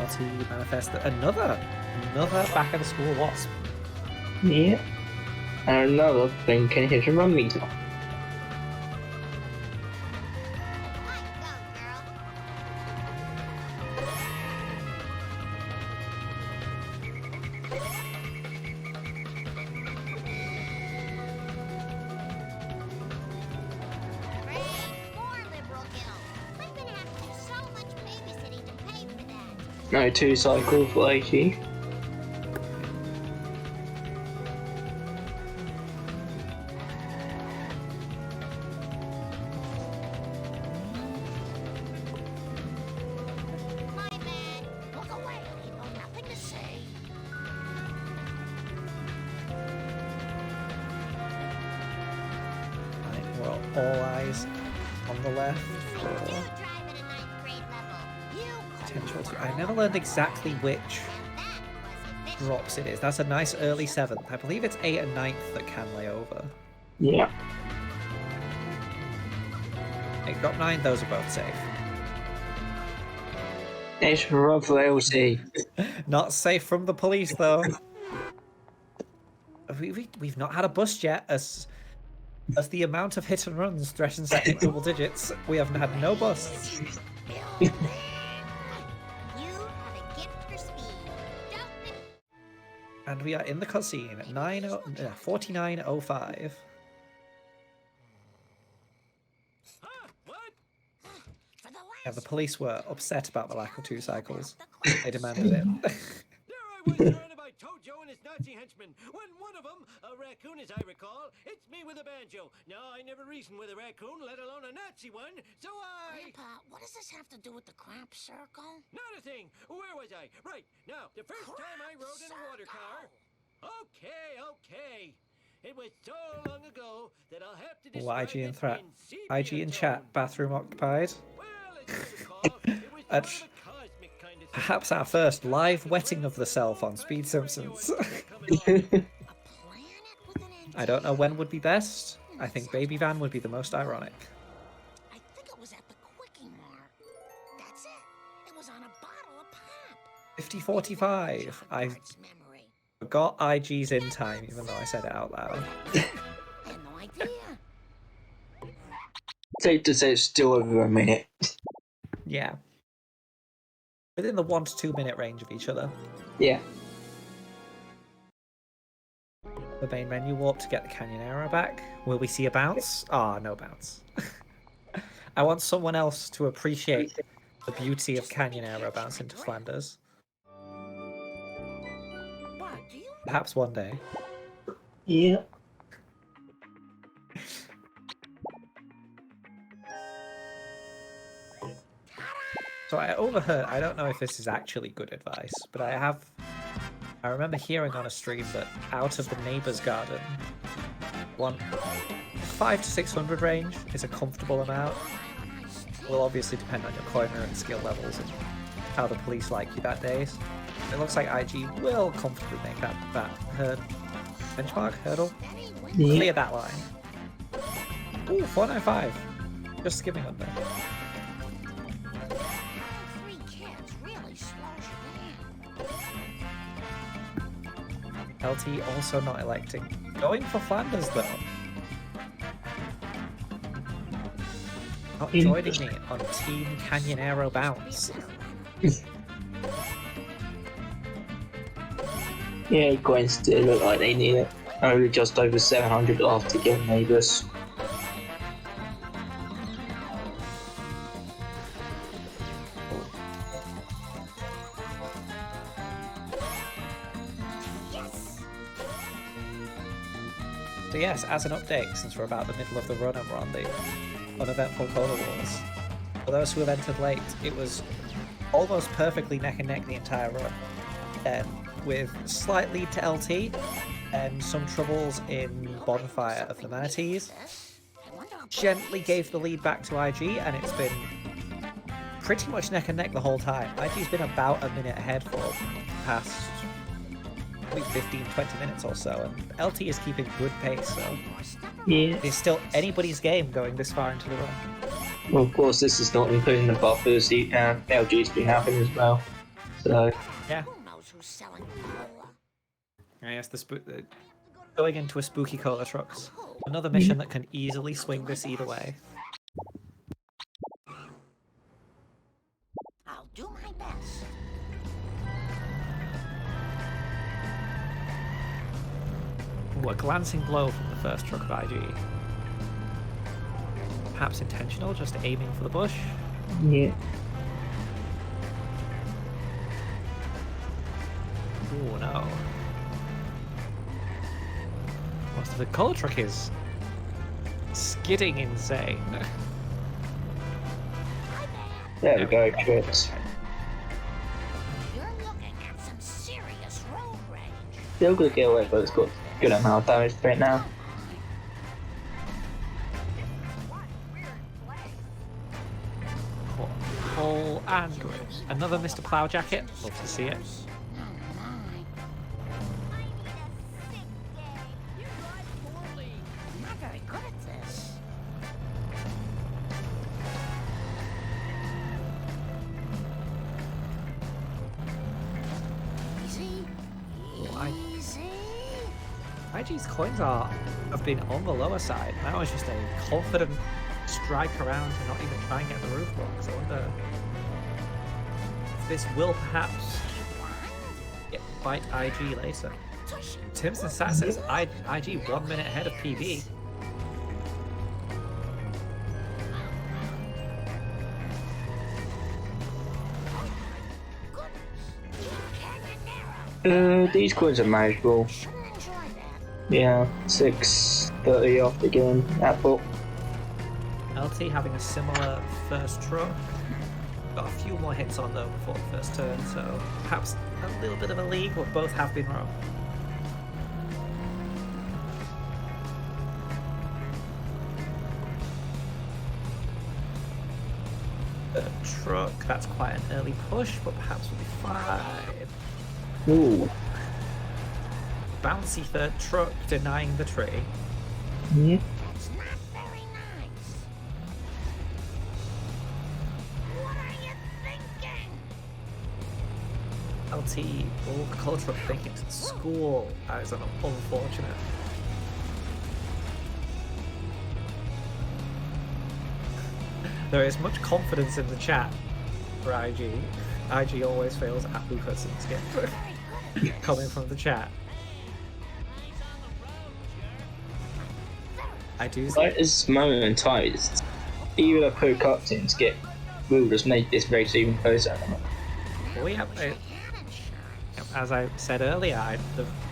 LT manifest another back of the school wasp. Yeah. And another thing can hit a run meter. Might go, girl. Great, more liberal guild. I'm gonna have to do so much babysitting to pay for that. No 2-cycle for AG. My bad. Look away, people. Nothing to say. Right, well, all eyes on the left You for drive at a 9th grade level. You potential to. I never learned exactly which that was efficient. drops it is. That's a nice early 7th. I believe it's 8 and 9th that can lay over. Yeah. 8 drop 9, those are both safe. Extra run for LC. Not safe from the police, though. We've not had a bust yet, as the amount of hit and runs threatens to hit double digits. We haven't had no busts. You have a gift for speed. Don't think And we are in the cutscene at 49:05. Huh? What? for the Yeah, the last police were upset about the lack of 2 cycles. They demanded it. There I was surrounded by Tojo and his Nazi henchmen, when one of them, a raccoon as I recall, hits me with a banjo. Now, I never reasoned with a raccoon, let alone a Nazi one, so I... Grandpa, what does this have to do with the crop circle? Not a thing! Where was I? Right, now, the first time I rode in a water car... Okay. It was so long ago that I'll have to Ooh, describe IG in it threat. in sepia IG in tone. chat, bathroom occupied. Well, as you recall, it was more of a cosmic kind of Perhaps our first live wetting of the self on Speed Simpsons. A planet with an I don't know when would be best. I think Baby Van would be the most ironic. I think it was at the Quickie Mart. That's it. It was on a bottle of pop. 5045. I Art's memory. forgot IG's in time, even though I said it out loud. I had no idea. Safe to say it's still over a minute. Yeah. Within the 1 to 2 minute range of each other. Yeah. The main menu warp to get the Canyon arrow back. Will we see a bounce? Ah, no bounce. I want someone else to appreciate the beauty of Canyon arrow bounce into Flanders. But do you Perhaps one day. Yeah. So I overheard, I don't know if this is actually good advice, but I remember hearing on a stream that out of the neighbour's garden, 500 to 600 range is a comfortable amount. It will obviously depend on your coiner and skill levels and how the police like you that days. It looks like IG will comfortably make that hurdle. Clear that line. Ooh, 495. Just skimming under. three kids really slows you down? LT also not electing. Going for Flanders though. Not joining me on Team Canyonero Bounce. Yeah, coins do look like they need it. Only just over 700 off to get neighbours. So yes, as an update, since we're about the middle of the run and we're on the uneventful Cola Wars, for those who have entered late, it was almost perfectly neck and neck the entire run, with slight lead to LT and some troubles in Bonfire of the Manatees. Gently gave the lead back to IG, and it's been pretty much neck and neck the whole time. IG's been about a minute ahead for the past probably 15-20 minutes or so, and LT is keeping good pace, so Yeah. it's still anybody's game going this far into the run. Well, of course, this is not including the buffers. LG's been happening as well. So, Yeah. Who knows who's selling cola? Yes, going into a spooky cola trucks. Another mission that can easily swing this either way. I'll do my best. Ooh, a glancing blow from the first truck of IG. Perhaps intentional, just aiming for the bush. yeah. Ooh, no. Most of the cola truck is skidding insane. There we go, trips. You're looking at some serious road rage. Still gonna get away, but it's got a good amount of damage to it now. Hole and another Mr. Plow Jacket. Love to see it. I'm not very good at this. Easy. I- Easy. IG's coins have been on the lower side. That was just a confident strike around and not even try and get the roof blocks. I wonder if this will perhaps bite IG later. Timson Sat says IG 1 minute ahead of PB. These coins are manageable. Sure enjoy that. Yeah, 630 off again. Apple. LT having a similar first truck. Got a few more hits on though before the first turn, so perhaps a little bit of a lead, but both have been wrong. Third truck, that's quite an early push, but perhaps we'll be fine. Ooh. Bouncy third truck denying the tree. Yeah. That's not very nice. What are you thinking? LT, oh, cola truck thinking to school. That is unfortunate. There is much confidence in the chat for IG. IG always fails at blue cuts and skip. Coming from the chat. I do see. Right this moment in time, even a pro cutscene skip will just make this race even closer. Oh, yeah, as I said earlier,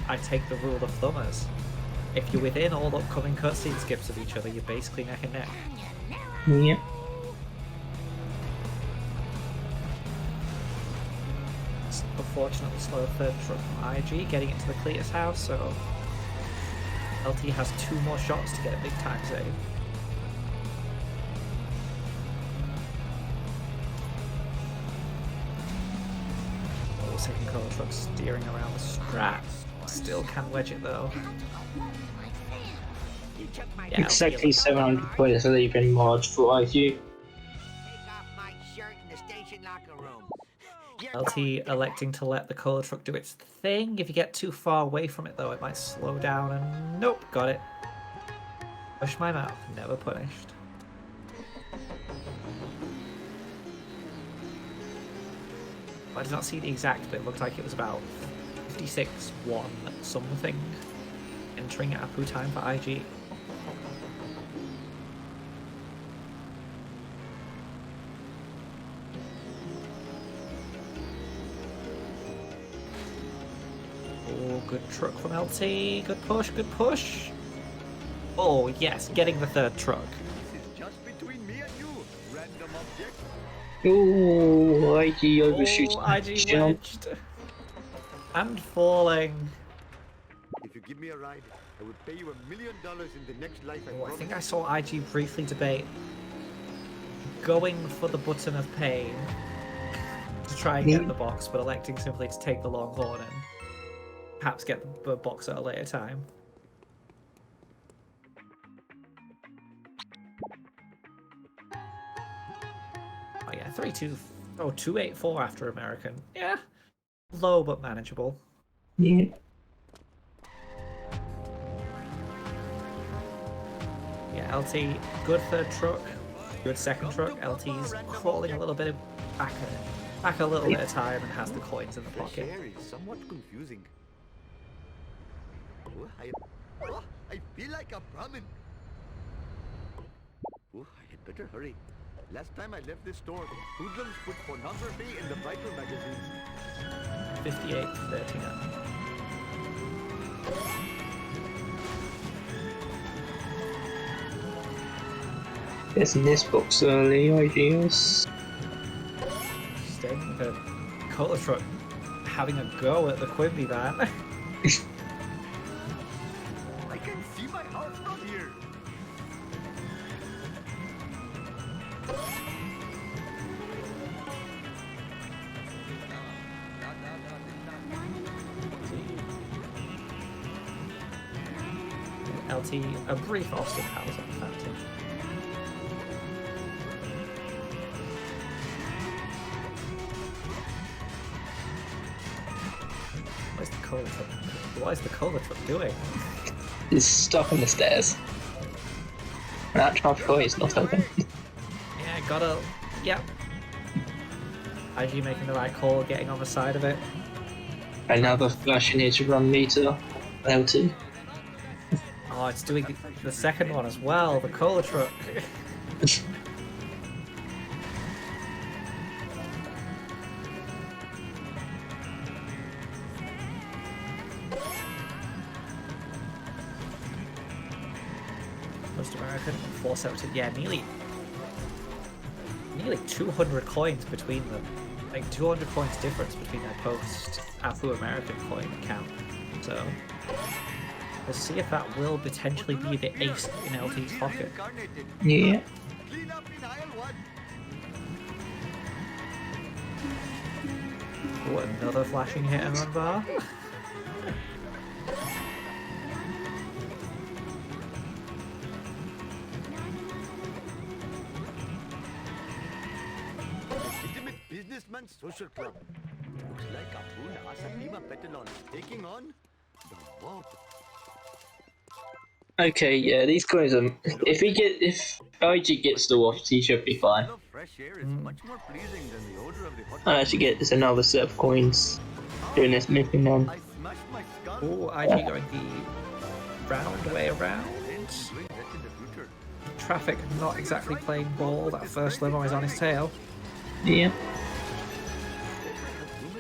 I take the rule of thumb as if you're within all upcoming cutscene skips of each other, you're basically neck and neck. Yeah. Unfortunately, slow third truck from IG, getting into the Cletus house, so LT has 2 more shots to get a big time save. Oh, second cola truck steering around the strap. Still can wedge it though. You took my Yeah, Exactly 700 points leaving March for IG. Take off my shirt in the station locker room. You're LT electing to let the cola truck do its thing. If you get too far away from it, though, it might slow down. And nope, got it. Push my mouth, never punished. I did not see the exact, but it looked like it was about 56-1 something. Entering Apu time for IG. Oh, good truck from LT. Good push, good push. Oh, yes, getting the third truck. This is just between me and you, random object. Ooh, IG overshoots. Oh, IG wedged. And falling. If you give me a ride, I will pay you $1 million in the next life. Oh, I think I saw IG briefly debate going for the button of pain to try and get the box, but electing simply to take the long horn and perhaps get the box at a later time. Oh yeah, 3-2. Oh, 284 after American. Yeah. Low but manageable. Yeah. Yeah, LT, good third truck, good second truck. LT's crawling a little bit back a little bit of time and has the coins in the Fresh pocket. air is somewhat confusing. Oh, I feel like a Brahmin. Oh, I had better hurry. Last time I left this store, hoodlums put pornography in the Vital magazine. 58-39. Getting this box early, IGs. Staying with the cola truck, having a go at the Quimby van. I can see my house from here. LT, a brief Austin Powers advantage. Where's the cola truck? What is the cola truck doing? It's stuck on the stairs. That traffic light is not open. Yeah, gotta. Yep. IG making the right call, getting on the side of it. Another flashing here to run meter. LT. Oh, it's doing the second one as well, the cola truck. Most American, 470, yeah, nearly 200 coins between them. Like 200 coins difference between their post Afro-American coin count. So we'll see if that will potentially be the ace in LT's pocket. Yeah. Clean up in aisle 1. Oh, another flashing hit and run bar. Legitimate businessman social club. Looks like Abu Asatima Petalon is taking on the mob. Okay, yeah, these guys are. If IG gets the waft, he should be fine. Smell of fresh air is much more pleasing than the odor of the hot. I'll actually get this another set of coins doing this moving on. I smashed my skull. Oh, IG going the round way around. Doing that in the future. Traffic not exactly playing ball. That first limo is on his tail. Yeah.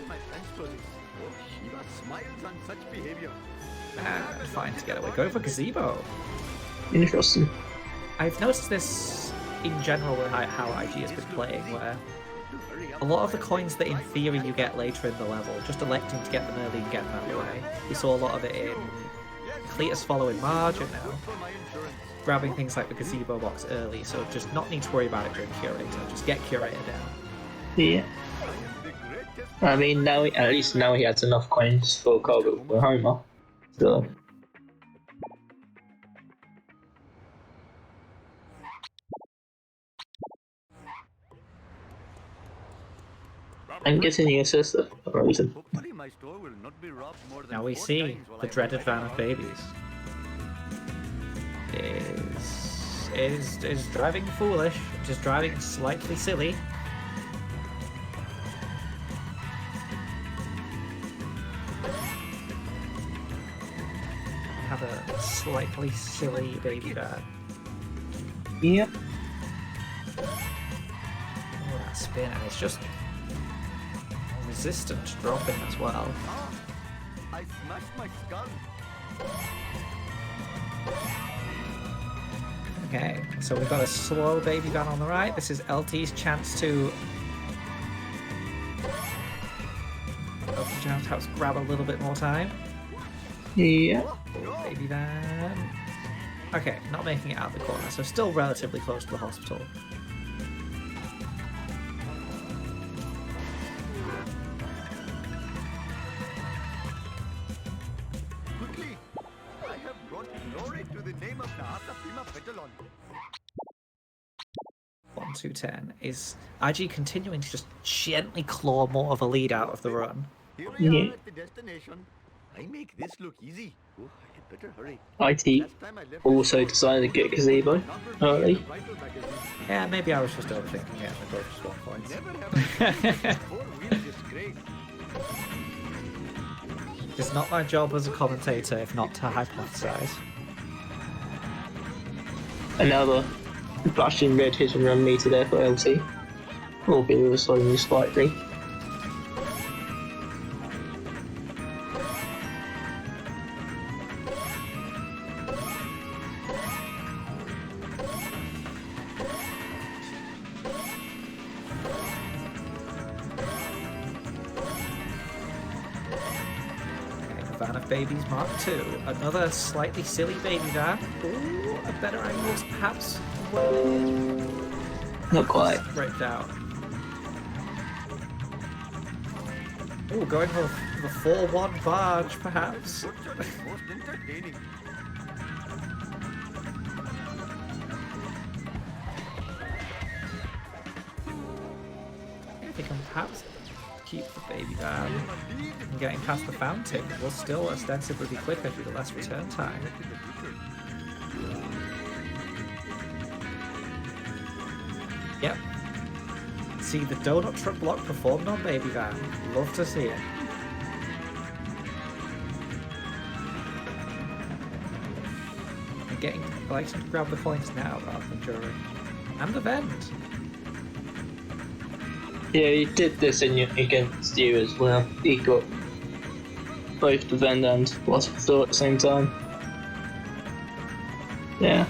My French clothing. Oh, Shiva smiles on such behavior. And fine to get away. Going for gazebo. Interesting. I've noticed this in general with how IG has been playing, where a lot of the coins that in theory you get later in the level, just electing to get them early and get them out of the way. We saw a lot of it in Cletus following Marge, and now grabbing things like the gazebo box early, so just not need to worry about it during Curator, just get Curator down. Yeah. I mean, now at least now he has enough coins for cargo for Homer. So. I'm getting the sister for a reason. Hopefully my store will not be robbed more than Now we 4 see times while the I dreaded work van at of home. babies is driving foolish, just driving slightly silly. Have a slightly silly baby van. Yep. Oh, that spin, and it's just resistant to dropping as well. Ah, I smashed my skull. Okay, so we've got a slow baby van on the right. This is LT's chance to perhaps grab a little bit more time. Yeah. Baby van. Okay, not making it out of the corner, so still relatively close to the hospital. Quickly! I have brought glory to the name of Nahasa Prima Petalon. 1-2-10. Is IG continuing to just gently claw more of a lead out of the run? Here we Yeah. are at the destination. I make this look easy. Oh, I had better hurry. IT Last time I left also the store, decided to get gazebo number early. the rifle magazine. Yeah, maybe I was just overthinking it and go for swap points. Never have I seen a four-wheel disgrace. It's not my job as a commentator if not to hypothesize. Another flashing red hit and run meter there for LT. Albeit with a slowly slightly. Van of Babies Mark II. Another slightly silly baby van. Ooh, a better angles perhaps. Not quite. Ripped out. Ooh, going for the 4-1 barge perhaps. Butcher is most entertaining. If they can perhaps keep the baby van and getting past the fountain, will still ostensibly be quicker due to less return time. Yep. See the donut truck block performed on baby van. Love to see it. And getting license to grab the points now rather than during. And the vent. Yeah, he did this against you as well. He got both the vent and what's the door at the same time. Yeah.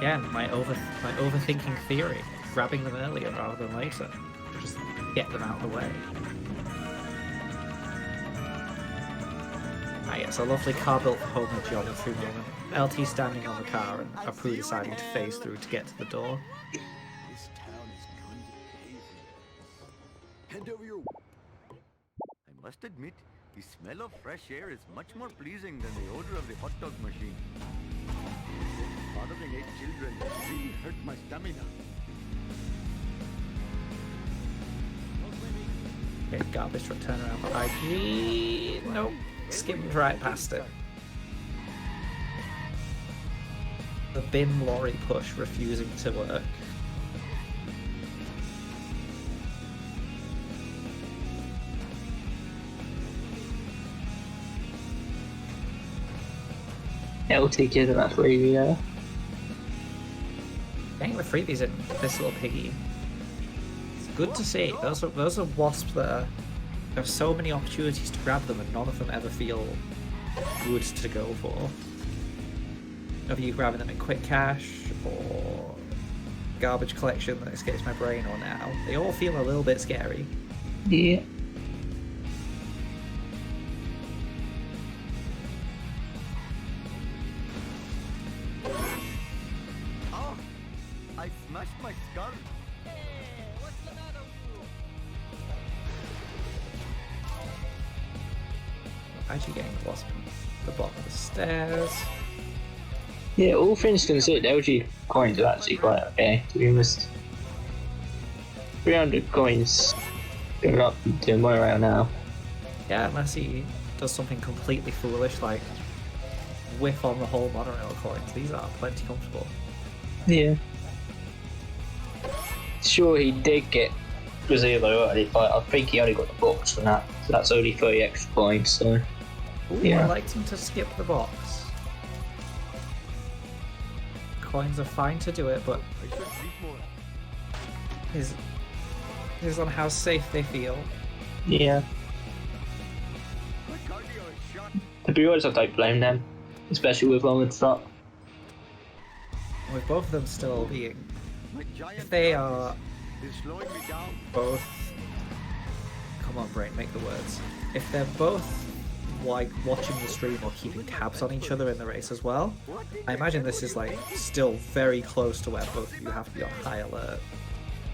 Yeah, my overthinking theory, grabbing them earlier rather than later, just get them out of the way. Ah, yes, a lovely car-built homemade geometry moment. LT standing on the car and Apu deciding to phase through to get to the door. This town is going to pay for this. Hand over your... I must admit, the smell of fresh air is much more pleasing than the odor of the hot dog machine. Fathering 8 children really hurt my stamina. Okay, garbage truck turnaround for IG. Nope, skimmed right past it. The bin lorry push refusing to work. LT getting that freebie there. Getting the freebies in this little piggy. It's good to see. Those are wasps that have so many opportunities to grab them and none of them ever feel good to go for. Whether you're grabbing them in quick cash or garbage collection that escapes my brain or now, they all feel a little bit scary. Yeah. Oh, I smashed my skull. Actually getting the wasp at the bottom of the stairs. Yeah, all things considered, LG coins are actually quite okay, to be honest. 300 coins. Going up to monorail now. Yeah, unless he does something completely foolish like whiff on the whole monorail coins. These are plenty comfortable. Yeah. Sure, he did get gazebo early, but I think he only got the box for that. So that's only 30 extra points, so. Ooh, Yeah. I liked him to skip the box. Coins are fine to do it, but is on how safe they feel. Yeah. To be honest, I don't blame them, especially with one at the start. With both of them still being, if they are both, come on brain, make the words. If they're both like watching the stream or keeping tabs on each other in the race as well, I imagine this is like still very close to where both of you have to be on high alert.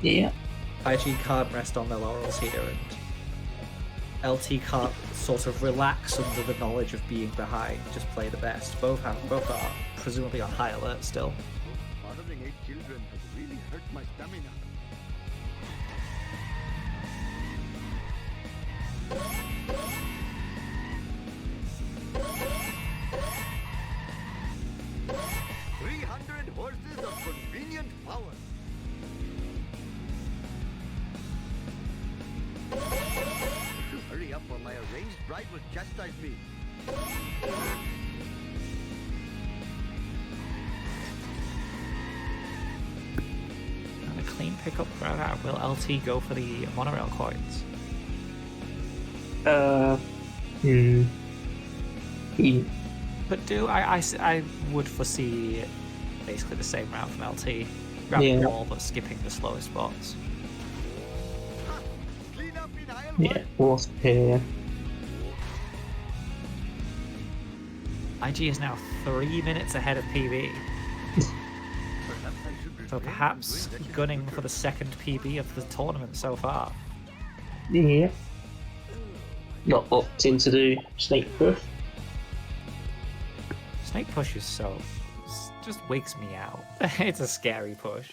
Yeah. IG can't rest on their laurels here, and LT can't sort of relax under the knowledge of being behind, just play the best. Both are presumably on high alert still. Fathering 8 children has really hurt my stamina. Horses of convenient power. Hurry up or my arranged bride will chastise me. And a clean pickup right out. Will LT go for the monorail coins? But I would foresee basically the same route from LT. Grabbing all but skipping the slowest spots. Yeah, Wasp here. IG is now 3 minutes ahead of PB. So perhaps gunning for the second PB of the tournament so far. Yeah. Not opting to do snake push. Snake push is so... just wakes me out. It's a scary push.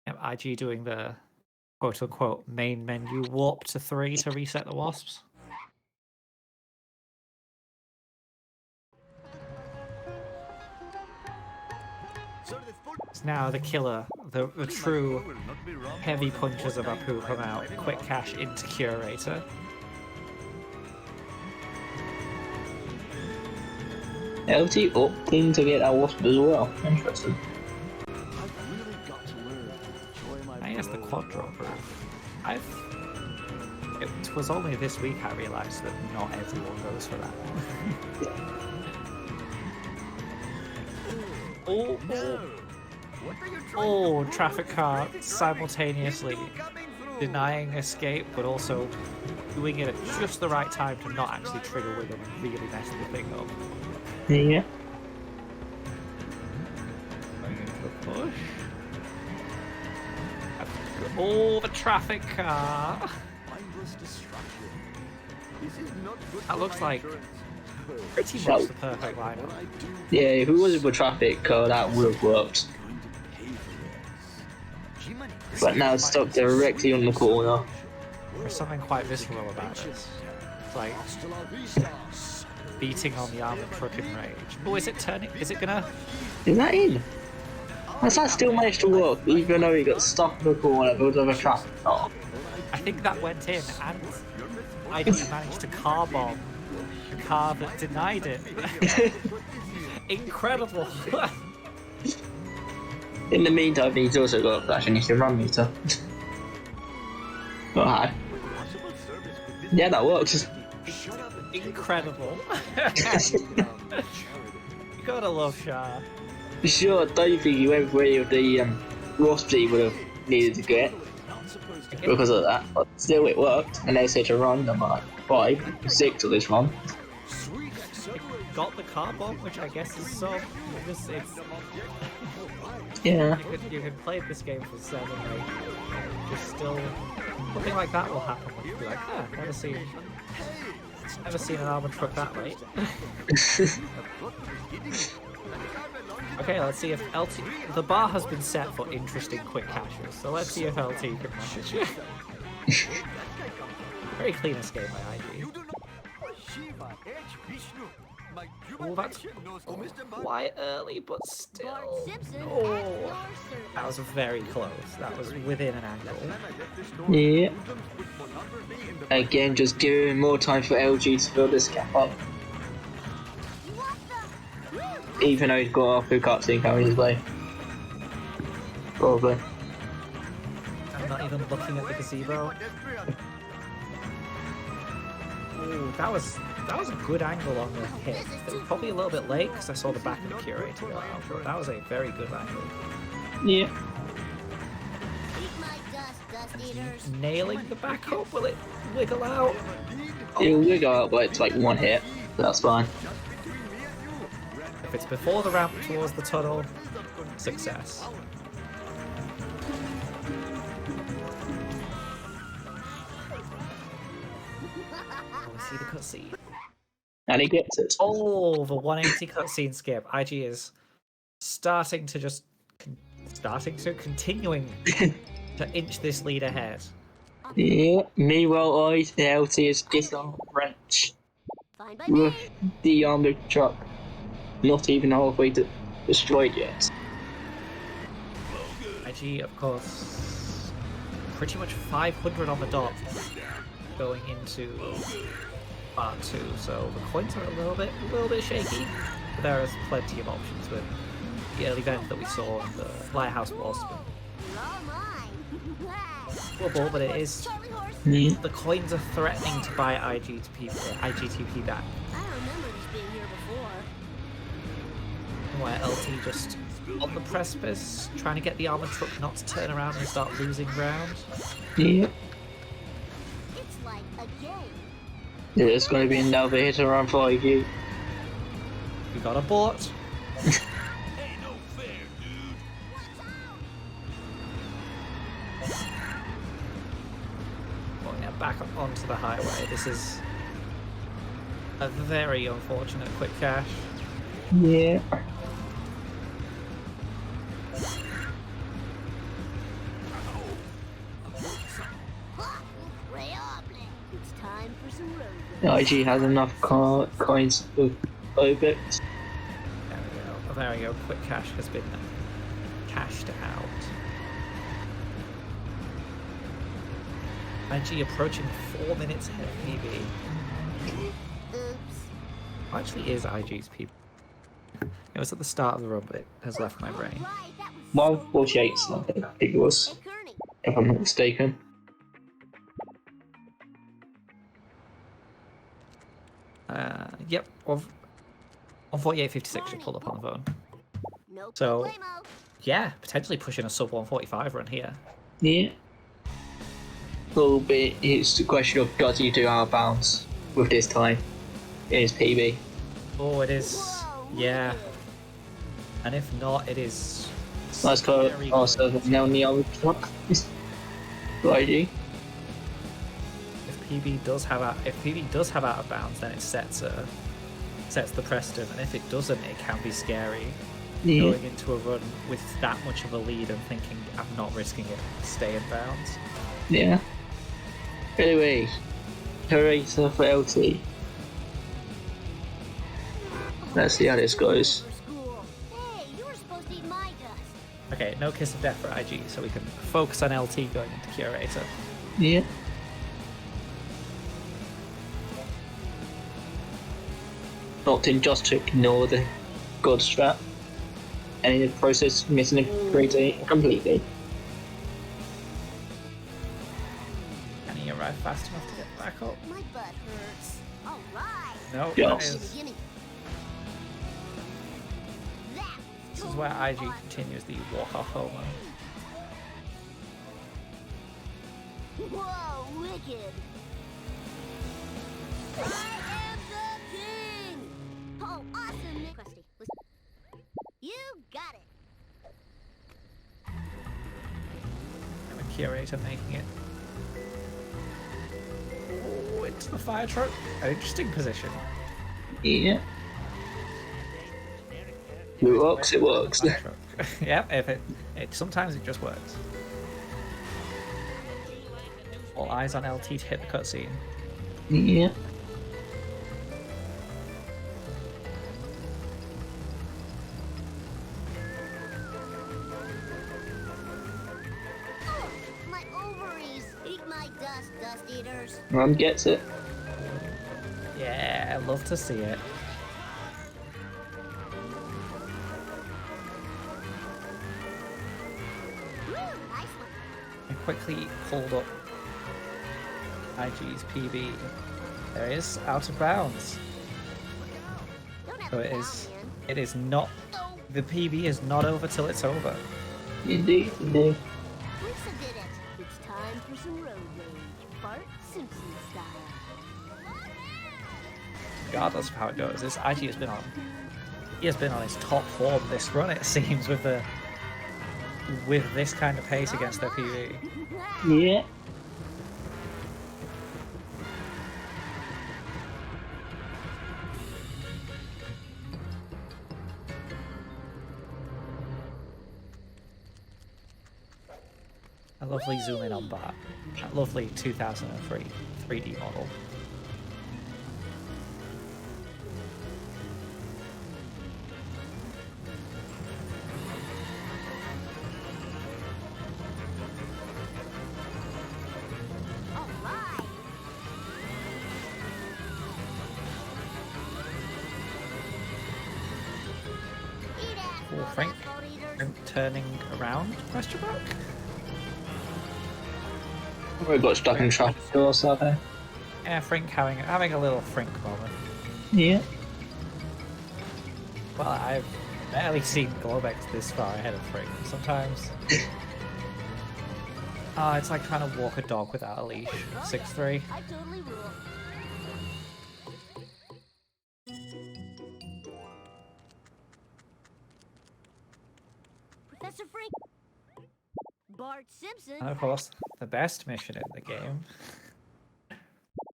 Yep, IG doing the quote-unquote main menu warp to 3 to reset the wasps. It's now the killer, the true heavy punches of Apu come out. Quick cash into Curator. LT opting to get that wasp as well. Interesting. I think that's the quadro proof. It was only this week I realised that not everyone goes for that. Oh, traffic car simultaneously denying escape, but also doing it at just the right time to not actually trigger with them and really mess the thing up. Yeah. Push. Oh, the traffic car. That looks like pretty much the perfect lineup. Yeah, if it wasn't for traffic, that would have worked. But now it's stuck directly on the corner. There's something quite visceral about this. It's like beating on the armored truck in rage. Oh, is it turning? Is it gonna? Is that in? Has that still managed to work, even though he got stuck in the corner because of a traffic car? I think that went in, and I didn't manage to car bomb the car that denied it. Incredible. In the meantime, he's also got a flash and he can run meter. Oh, hi. Yeah, that works. Incredible. You gotta love Shah. Sure, I don't think he went for any of the wasps he would have needed to get because of that, but still it worked, and they said to run number like 5, 6 of this run. Got the car bomb, which I guess is so... It's Yeah. you can play this game for 7, 8, just still... Something like that will happen. You'll be like, never seen Never seen an armored truck that late. Okay, let's see if LT... The bar has been set for interesting quick caches, so let's see if LT can manage it. Very clean escape by IG. Oh, that's quite early, but still. Oh, that was very close. That was within an angle. Yeah. Again, just giving more time for LG to fill this gap up. Even though he's got a full cutscene coming his way. Probably. I'm not even looking at the gazebo. Ooh, that was a good angle on the hit. It was probably a little bit late because I saw the back of the curator go out, but that was a very good angle. Yeah. Nailing the back up, will it wiggle out? It'll wiggle out, but it's like one hit. So that's fine. If it's before the ramp towards the tunnel, success. Oh, we see the cutscene. And he gets it. Oh, the 180 cutscene skip. IG is continuing to inch this lead ahead. Yeah. Meanwhile, the LT is just on wrench with the armored truck not even halfway destroyed yet. IG, of course, pretty much 500 on the dot going into part 2, so the coins are a little bit shaky, but there is plenty of options with the early event that we saw in the Lighthouse Wasp. Doable, but it is the coins are threatening to buy iGTP back. I remember this being here before. Where LT just on the precipice, trying to get the armored truck not to turn around and start losing ground. Yeah. It's like a game. There's going to be another hit around 5U. We got a bot. Back up onto the highway. This is a very unfortunate quick cache. Yeah. It's time for some road. IG has enough coins with Globex. There we go. Quick cache has been cashed out. IG approaching 4 minutes ahead of PB. Oops. Actually is IG's PB. It was at the start of the run, but it has left my brain. 148 something, I think it was, if I'm not mistaken. Yep, 148.56 should pull up on the phone. No So, problemo. yeah, potentially pushing a sub 145 run here. Yeah. A little bit, it's the question of does he do out of bounds with this time in his PB? Oh, it is. Yeah. And if not, it is. Nice car, very also good. now in the other truck. IG. If PB does have out of bounds, then it sets the precedent, and if it doesn't, it can be scary. Yeah. Going into a run with that much of a lead and thinking I'm not risking it, stay in bounds. Yeah. Anyway, curator for LT. Let's see how this goes. Hey, you were supposed to eat my dust. Okay, no kiss of death for IG, so we can focus on LT going into curator. Yeah. Opting just to ignore the god strat, and in the process missing a curator completely. Can he arrive fast enough to get back up? My butt hurts. All right. No, Yeah. that is. Gimme. This is where IG continues the walk-off homer. Whoa, wicked. I am the king. Oh, awesome, Nick. Questy, listen. You got it. And the curator making it. Oh, into the fire truck. An interesting position. Yeah. It works, it works. Fire truck. Yeah, if it sometimes it just works. All eyes on LT to hit the cutscene. Yeah. My ovaries! Eat my dust eaters! Ron gets it. Yeah, I love to see it. Woo, nice one! I quickly pulled up IG's PB. There it is, out of bounds. Don't have So a it foul, is. man. It is not. The PB is not over till it's over. Indeed, indeed. Lisa did it! It's time for some road rage. Bart Simpson style. Regardless of how it goes, this IG has been on. He has been on his top form this run. It seems with this kind of pace against their PB. Yeah. A lovely zoom in on Bart. That lovely 2003 3D model. All right! Eat ass, Oh, little Frank. asshole eaters! And turning around? Question mark? We got stuck in traffic or something. Yeah, Frink having a little Frink moment. Yeah. Well, I've barely seen Globex this far ahead of Frink. Sometimes. It's like trying to walk a dog without a leash. 6'3". I totally rule. Professor Frank. Bart Simpson. And of course, the best mission in the game.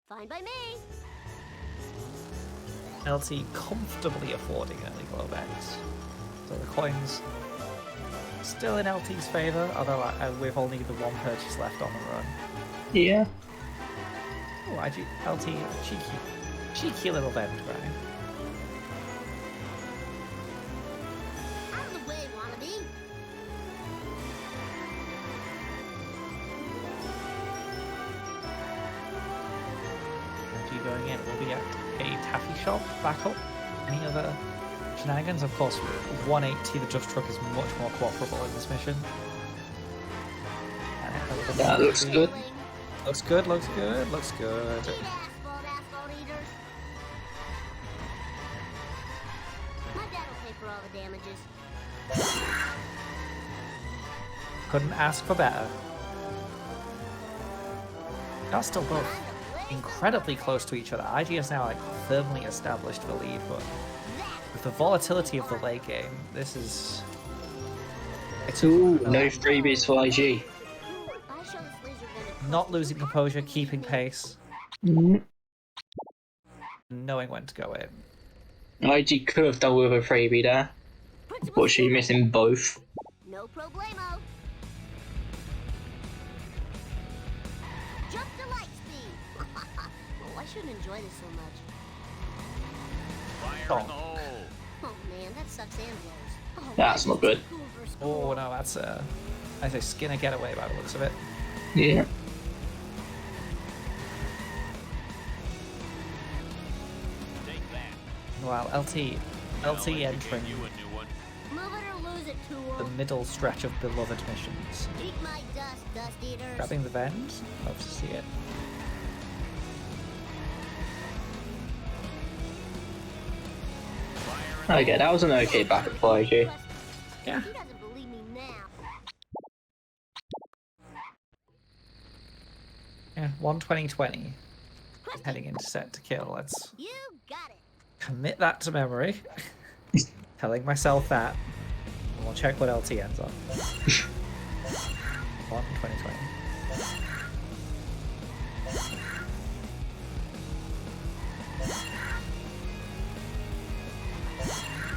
Fine by me. LT comfortably affording early Globex. So the coins still in LT's favour, although with only the one purchase left on the run. Yeah. Oh, IG, LT, cheeky little bend, right? Out of the way, wannabe. IG going in, we'll be at a taffy shop, back up. Any other shenanigans? Of course, 180, the Just Truck is much more cooperable in this mission. And That looks good. Looks good, looks good, looks good. Eat asphalt eaters. My dad will pay for all the damages. Couldn't ask for better. Y'all still both incredibly close to each other. IG is now like firmly established the lead, but with the volatility of the late game, this is Ooh, no freebies for IG. I show this laser gun not losing composure, keeping pace, Mm. knowing when to go in. IG could have done with a freebie there, but she's missing both. No problemo. Jump to light speed. Oh, I shouldn't enjoy this so much. Fire in the hole. Oh man, that sucks and blows. Oh, That's not good. cool for school. Oh no, that's I say Skinner getaway by the looks of it. Yeah. Take that. While LT Now I can entering get you a new one. Move it or lose it, the tool. middle stretch of beloved missions. Eat my dust eaters. Grabbing the vend, love to see it. Okay, that was an okay backup for IG. Yeah. He doesn't believe me now. Yeah, 120-20. Heading into set to kill. Let's You got it. commit that to memory. Telling myself that. And we'll check what LT ends on. 1 2020.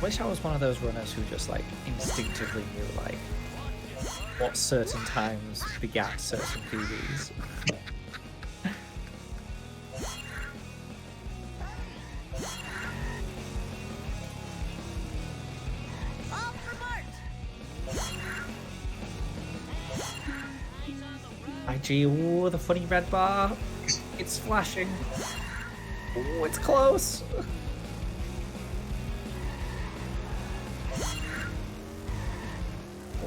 Wish I was one of those runners who just like instinctively knew like what certain times begat certain PBs. IG, ooh, the funny red bar. It's flashing. Ooh, it's close.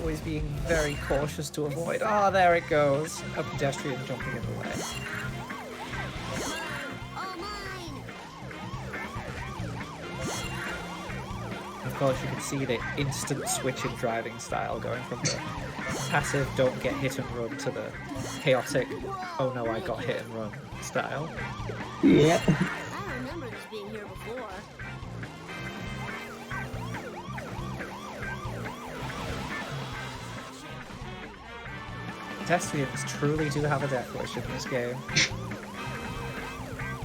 Always being very cautious to avoid. Ah, there it goes. A pedestrian jumping in the way. All mine. Of course, you can see the instant switch in driving style going from the passive don't get hit and run to the chaotic oh no I got hit and run style. Yeah. I remember this being here before. Pedestrians truly do have a death wish in this game.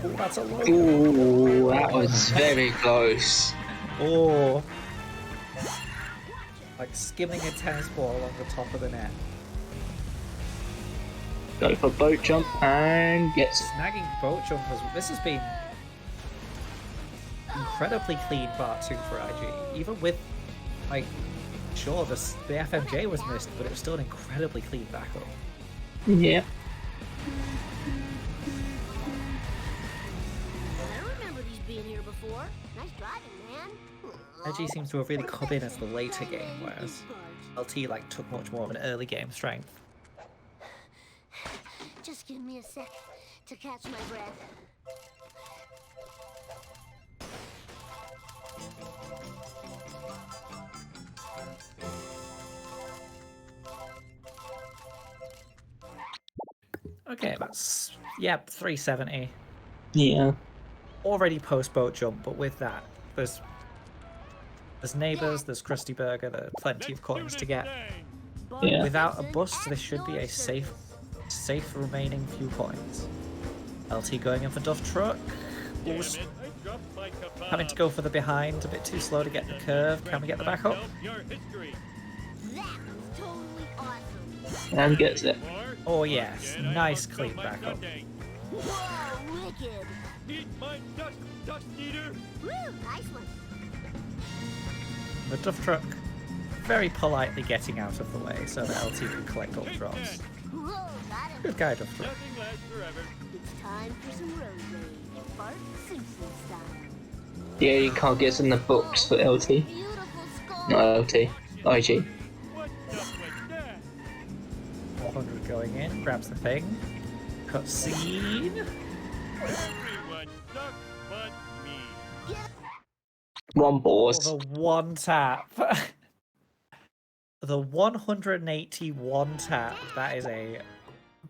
Ooh, that's a low. Ooh, that was very close. Oh, like skimming a tennis ball along the top of the net. Go for boat jump and gets Snagging boat jumpers. This has been incredibly clean part 2 for IG. Even with, like, sure, the FMJ was missed, but it was still an incredibly clean backup. Yeah. I remember these being here before. Nice driving, man. IG seems to have really come in as the later game, whereas LT like took much more of an early game strength. Just give me a sec to catch my breath. Okay, that's, yep, 370. Yeah. Already post boat jump, but with that, there's neighbours, there's Krusty Burger, there are plenty of coins to get. Yeah. Without a bust, this should be a safe remaining few coins. LT going in for Duff Truck. Ooh, having to go for the behind, a bit too slow to get the curve. Can we get the back up? That was totally awesome. And gets it. Oh yes, nice clean back up. Whoa, wicked. Eat my dust eater. Woo, nice one. The Duff Truck very politely getting out of the way so that LT can collect all the drops. Whoa, got him. Good guy, Duff Truck. Nothing lasts forever. It's time for some road rage. Bart Simpson style. Yeah, you can't get in the books for LT. Beautiful skull. Not LT. IG. What's up with that? 400 going in, grabs the thing. Cutscene. Everyone sucks but me. One Oh, boss. the one tap. The 181 tap. That is a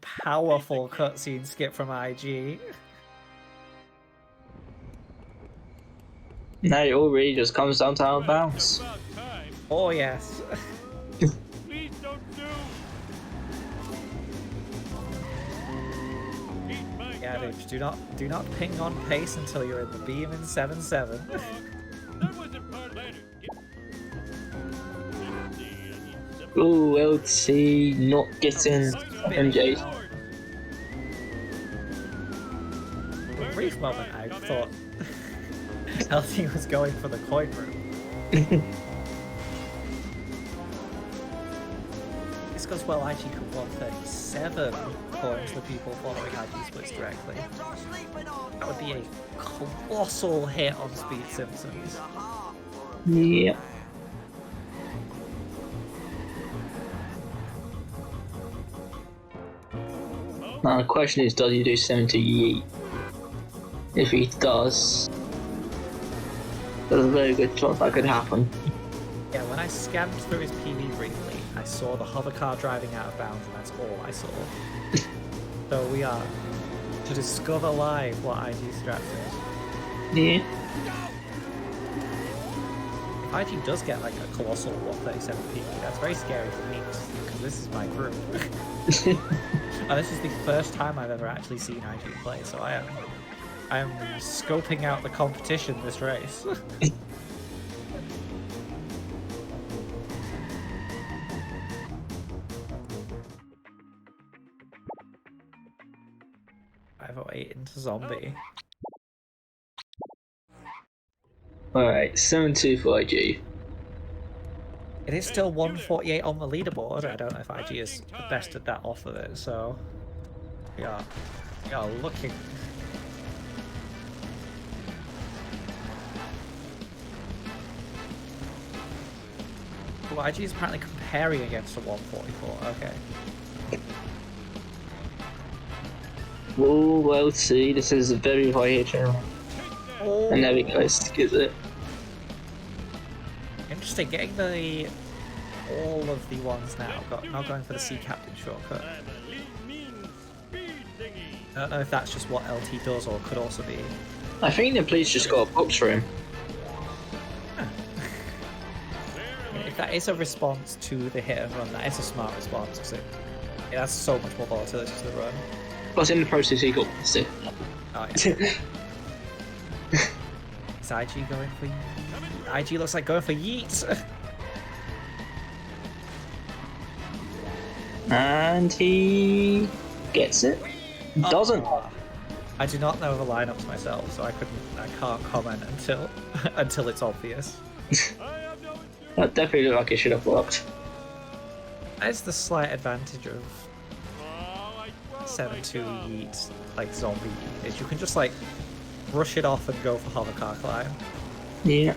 powerful cutscene skip from IG. Now it all really just comes down to our bounce. About time. Oh yes. Please don't do. Eat my Yeah, dust. dude, do not ping on pace until you're in the beam in 7-7. That wasn't part later. Ooh, LT not getting MJ. For a brief moment, I thought LT was going for the coin room. It's because, well, IG could 137 coins for people following IG splits directly. That would be a colossal hit on Speed Simpsons. Yeah. Now the question is, does he do 70 yeet? If he does, there's a very good chance that could happen. Yeah, when I scanned through his PV briefly, I saw the hover car driving out of bounds, and that's all I saw. So we are to discover live what IG strats is. Yeah. If IG does get like a colossal 137 PV, that's very scary for me, because this is my group. And this is the first time I've ever actually seen IG play, so I am scoping out the competition this race. zombie. Alright, 7-2 for IG. It is still 148 on the leaderboard. I don't know if IG is the best at that off of it, so we are looking. Well, IG is apparently comparing against a 144. Okay. Oh, well, see, this is a very high hit round. Oh. And there we go, skip it. Interesting, getting all of the ones now. Not going for the Sea Captain shortcut. I don't know if that's just what LT does or could also be. I think the police just got a box for him. If that is a response to the hit and run, that is a smart response because it adds so much more volatility to the run. Plus, in the process, he got sick. Oh, yeah. Is IG going for yeet? IG looks like going for yeet. And he gets it. Doesn't. I do not know the lineups myself, so I can't comment until it's obvious. That definitely looked like it should have worked. That's the slight advantage of 7-2 yeet, like zombie yeet, is you can just like brush it off and go for hover car climb. Yeah.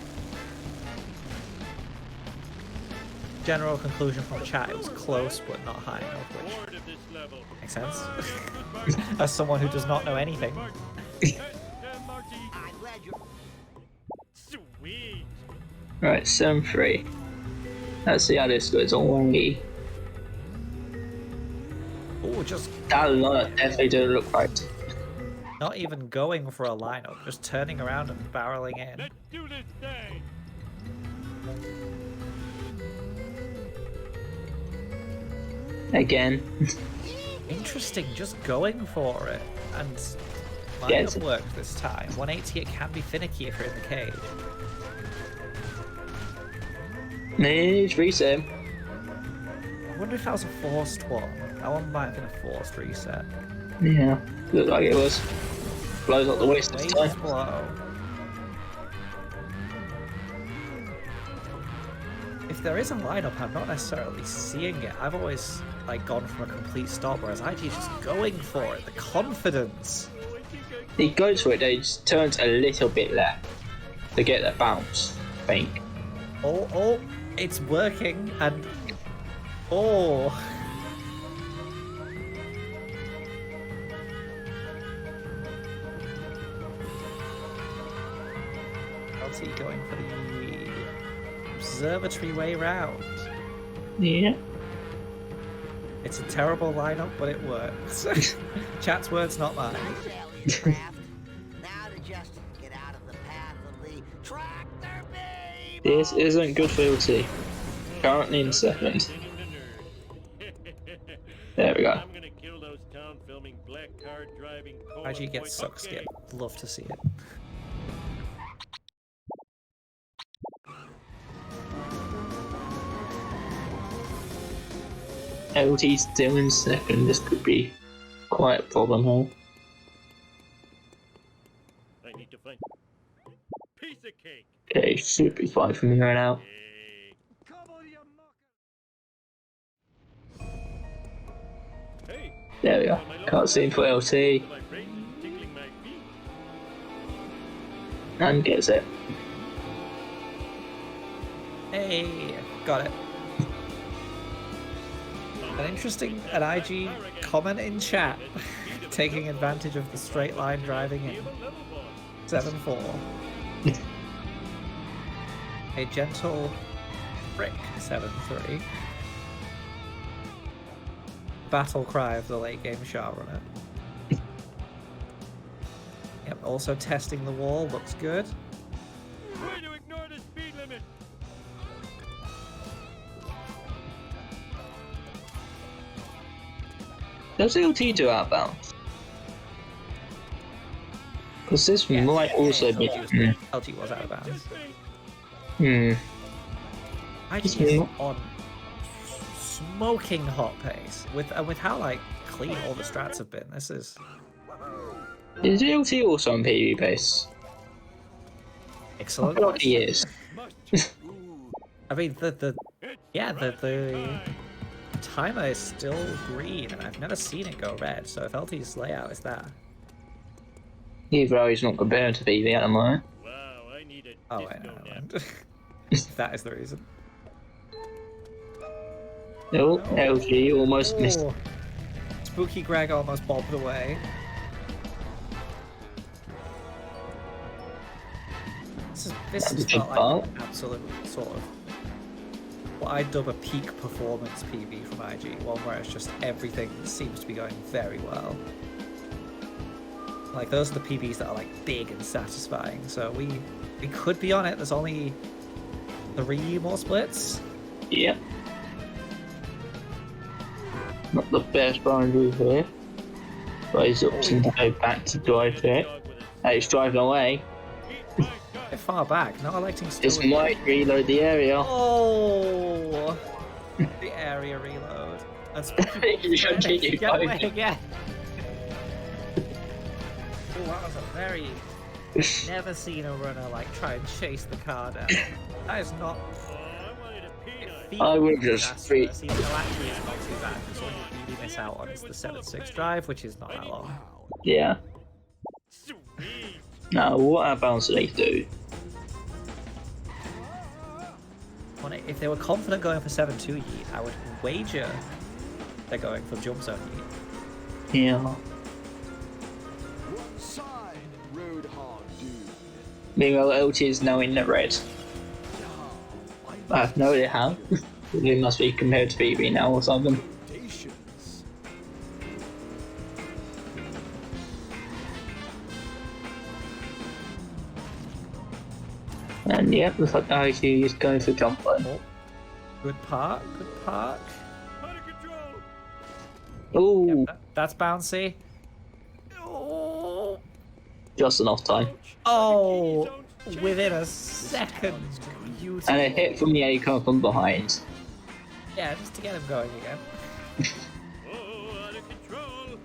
General conclusion from the chat, it was close but not high enough, which makes sense. As someone who does not know anything. Sweet. Right, 7-3. Let's see how this goes on 1E. Oh, just That lineup definitely didn't look right. not even going for a lineup, just turning around and barreling in. Let's do this thing. Again. Interesting, just going for it. And might Yes. have worked this time. 180, it can be finicky if you're in the cage. It's reset. I wonder if that was a forced one. That one might have been a forced reset. Yeah, looked like it was. Blows up the waist this Waves time. blow. If there is a lineup, I'm not necessarily seeing it. I've always like gone from a complete stop, whereas IG is just going for it. The confidence. He goes for it, then he just turns a little bit left to get that bounce, I think. Oh, it's working, and oh. How's he going for the observatory way round? Yeah. It's a terrible lineup, but it works. Chat's words, not mine. Craft. Now to just get out of the path of the tractor beam. This isn't good for LT. Currently in second. There we go. I'm gonna kill those town filming black car driving. IG gets suck skip. Love to see it. LT's still in second. This could be quite a problem here. I need to find piece of cake. Okay, should be fine from here on out. Hey. There we go. Cutscene for LT. My brain tickling my feet. And gets it. Hey, got it. An interesting an IG comment in chat, taking advantage of the straight line driving in. 7-4. A gentle brick 7-3. Battle cry of the late game shot runner. Yep, also testing the wall, looks good. Way to ignore the speed limit. Does LT do out of bounds? Because this might also be. LT was out of bounds. Hmm. IG is on smoking hot pace with how like clean all the strats have been. This is Is LT also on PB base? Excellent. I feel like he is. I mean, the timer is still green, and I've never seen it go red. So if LT's layout is that, Either way, he's not compared to PB at the moment. Wow, I need a oh wait, disco no, nap. never mind. If that is the reason. Oh, LG almost missed. Oh, Spooky Greg almost bobbed away. This That's a has good felt like part. an absolute sort of what I dub a peak performance PB from IG, one where it's just everything seems to be going very well. Like those are the PBs that are like big and satisfying. So we could be on it. There's only 3 more splits. Yep. Not the best boundary here. But he's opting to go back to drive it. He's driving away. Bit far back, not electing still. This might reload the area. Oh, the area reload. And You should continue get away going. again. Oh, that was a very never seen a runner like try and chase the car down. That is not. I would just free. Actually, it's not too bad. It's only you really miss out on is the 7.6 drive, which is not that long. Yeah. Now, what else do they do? If they were confident going for 7.2 yeet, I would wager they're going for jump zone yeet. Yeah. Side, Roadhog dude. Meanwhile, LT is now in the red. I have no idea how. It must be compared to BB now or something. Stations. And yeah, looks like IG is going for jump line. Good park, good park. Out of control. Ooh, That's bouncy. Oh, just enough time. oh, within a second. Beautiful. And a hit from the A car from behind. Yeah, just to get him going again. Oh, out of control.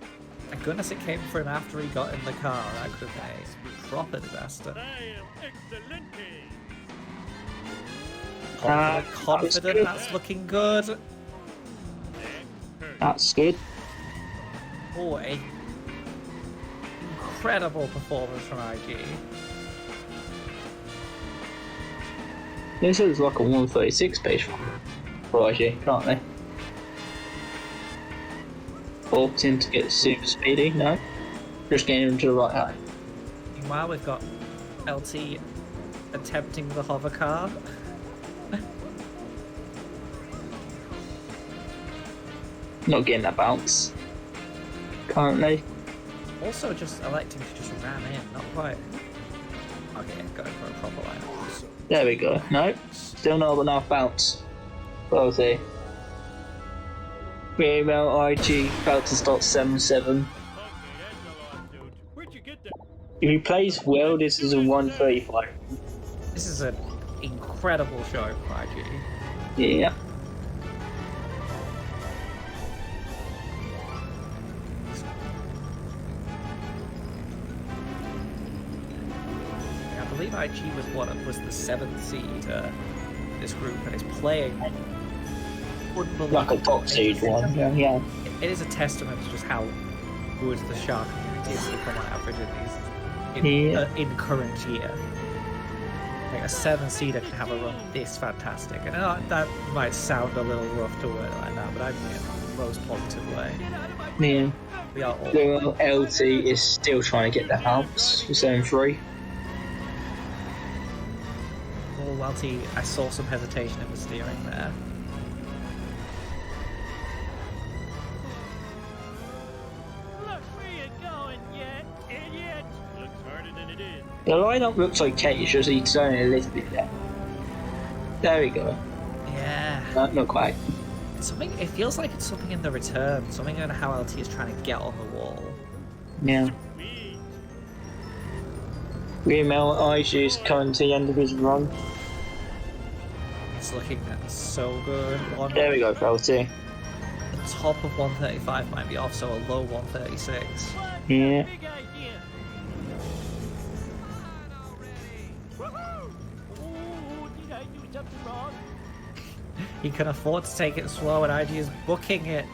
Thank goodness it came for him after he got in the car. That could have been a proper disaster. I am excelente. Confident, that's looking good. That's good. Oh, a incredible performance from IG. This is like a 136 page for IG, can't they? Opting to get super speedy, no? Just getting him to the right height. Meanwhile, we've got LT attempting the hover car. Not getting that bounce. Currently. Also just electing to just ram in, not quite. Okay, going for a proper lineup. There we go. No, still not enough bounce. Well, see. Female IG about to start 7-7. Okay, that's a lot, dude. Where'd you get that? If he plays well, this is a 135. This is an incredible show from IG. Yeah. I believe IG was the 7th seed this group and is playing unbelievable. Like a top seed one. Yeah. It is a testament to just how good the Shark community is to come on average in current year. Like a 7 seeder can have a run this fantastic, and that might sound a little rough to word like that, but I mean it in the most positive way. Yeah. We are all. Meanwhile, LT is still trying to get the helps for 7-3. Oh, LT, I saw some hesitation in the steering there. Look where you going, you idiot. Looks harder than it is. The lineup looks okay, it's just he's turning a little bit there. There we go. Yeah. No, not quite. Something. It feels like it's something in the return. Something in how LT is trying to get on the wall. Yeah. We Female IG is coming to the end of his run. It's looking so good. There we go, for LT. The top of 135 might be off, so a low 136. Yeah. big idea. Did I do something wrong? He can afford to take it slow, and IG is booking it.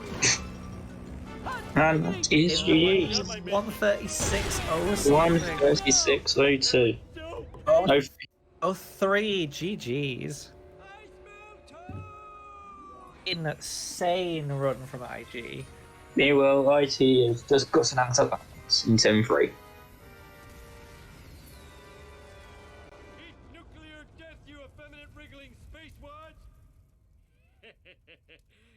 And that is GG. 136.07. 136.02. Oh, Oh, 03 GG's. I smell toad! Insane run from IG. meanwhile, IT has just got some answer battles in 7-3. Eat nuclear death, you effeminate wriggling spacewads!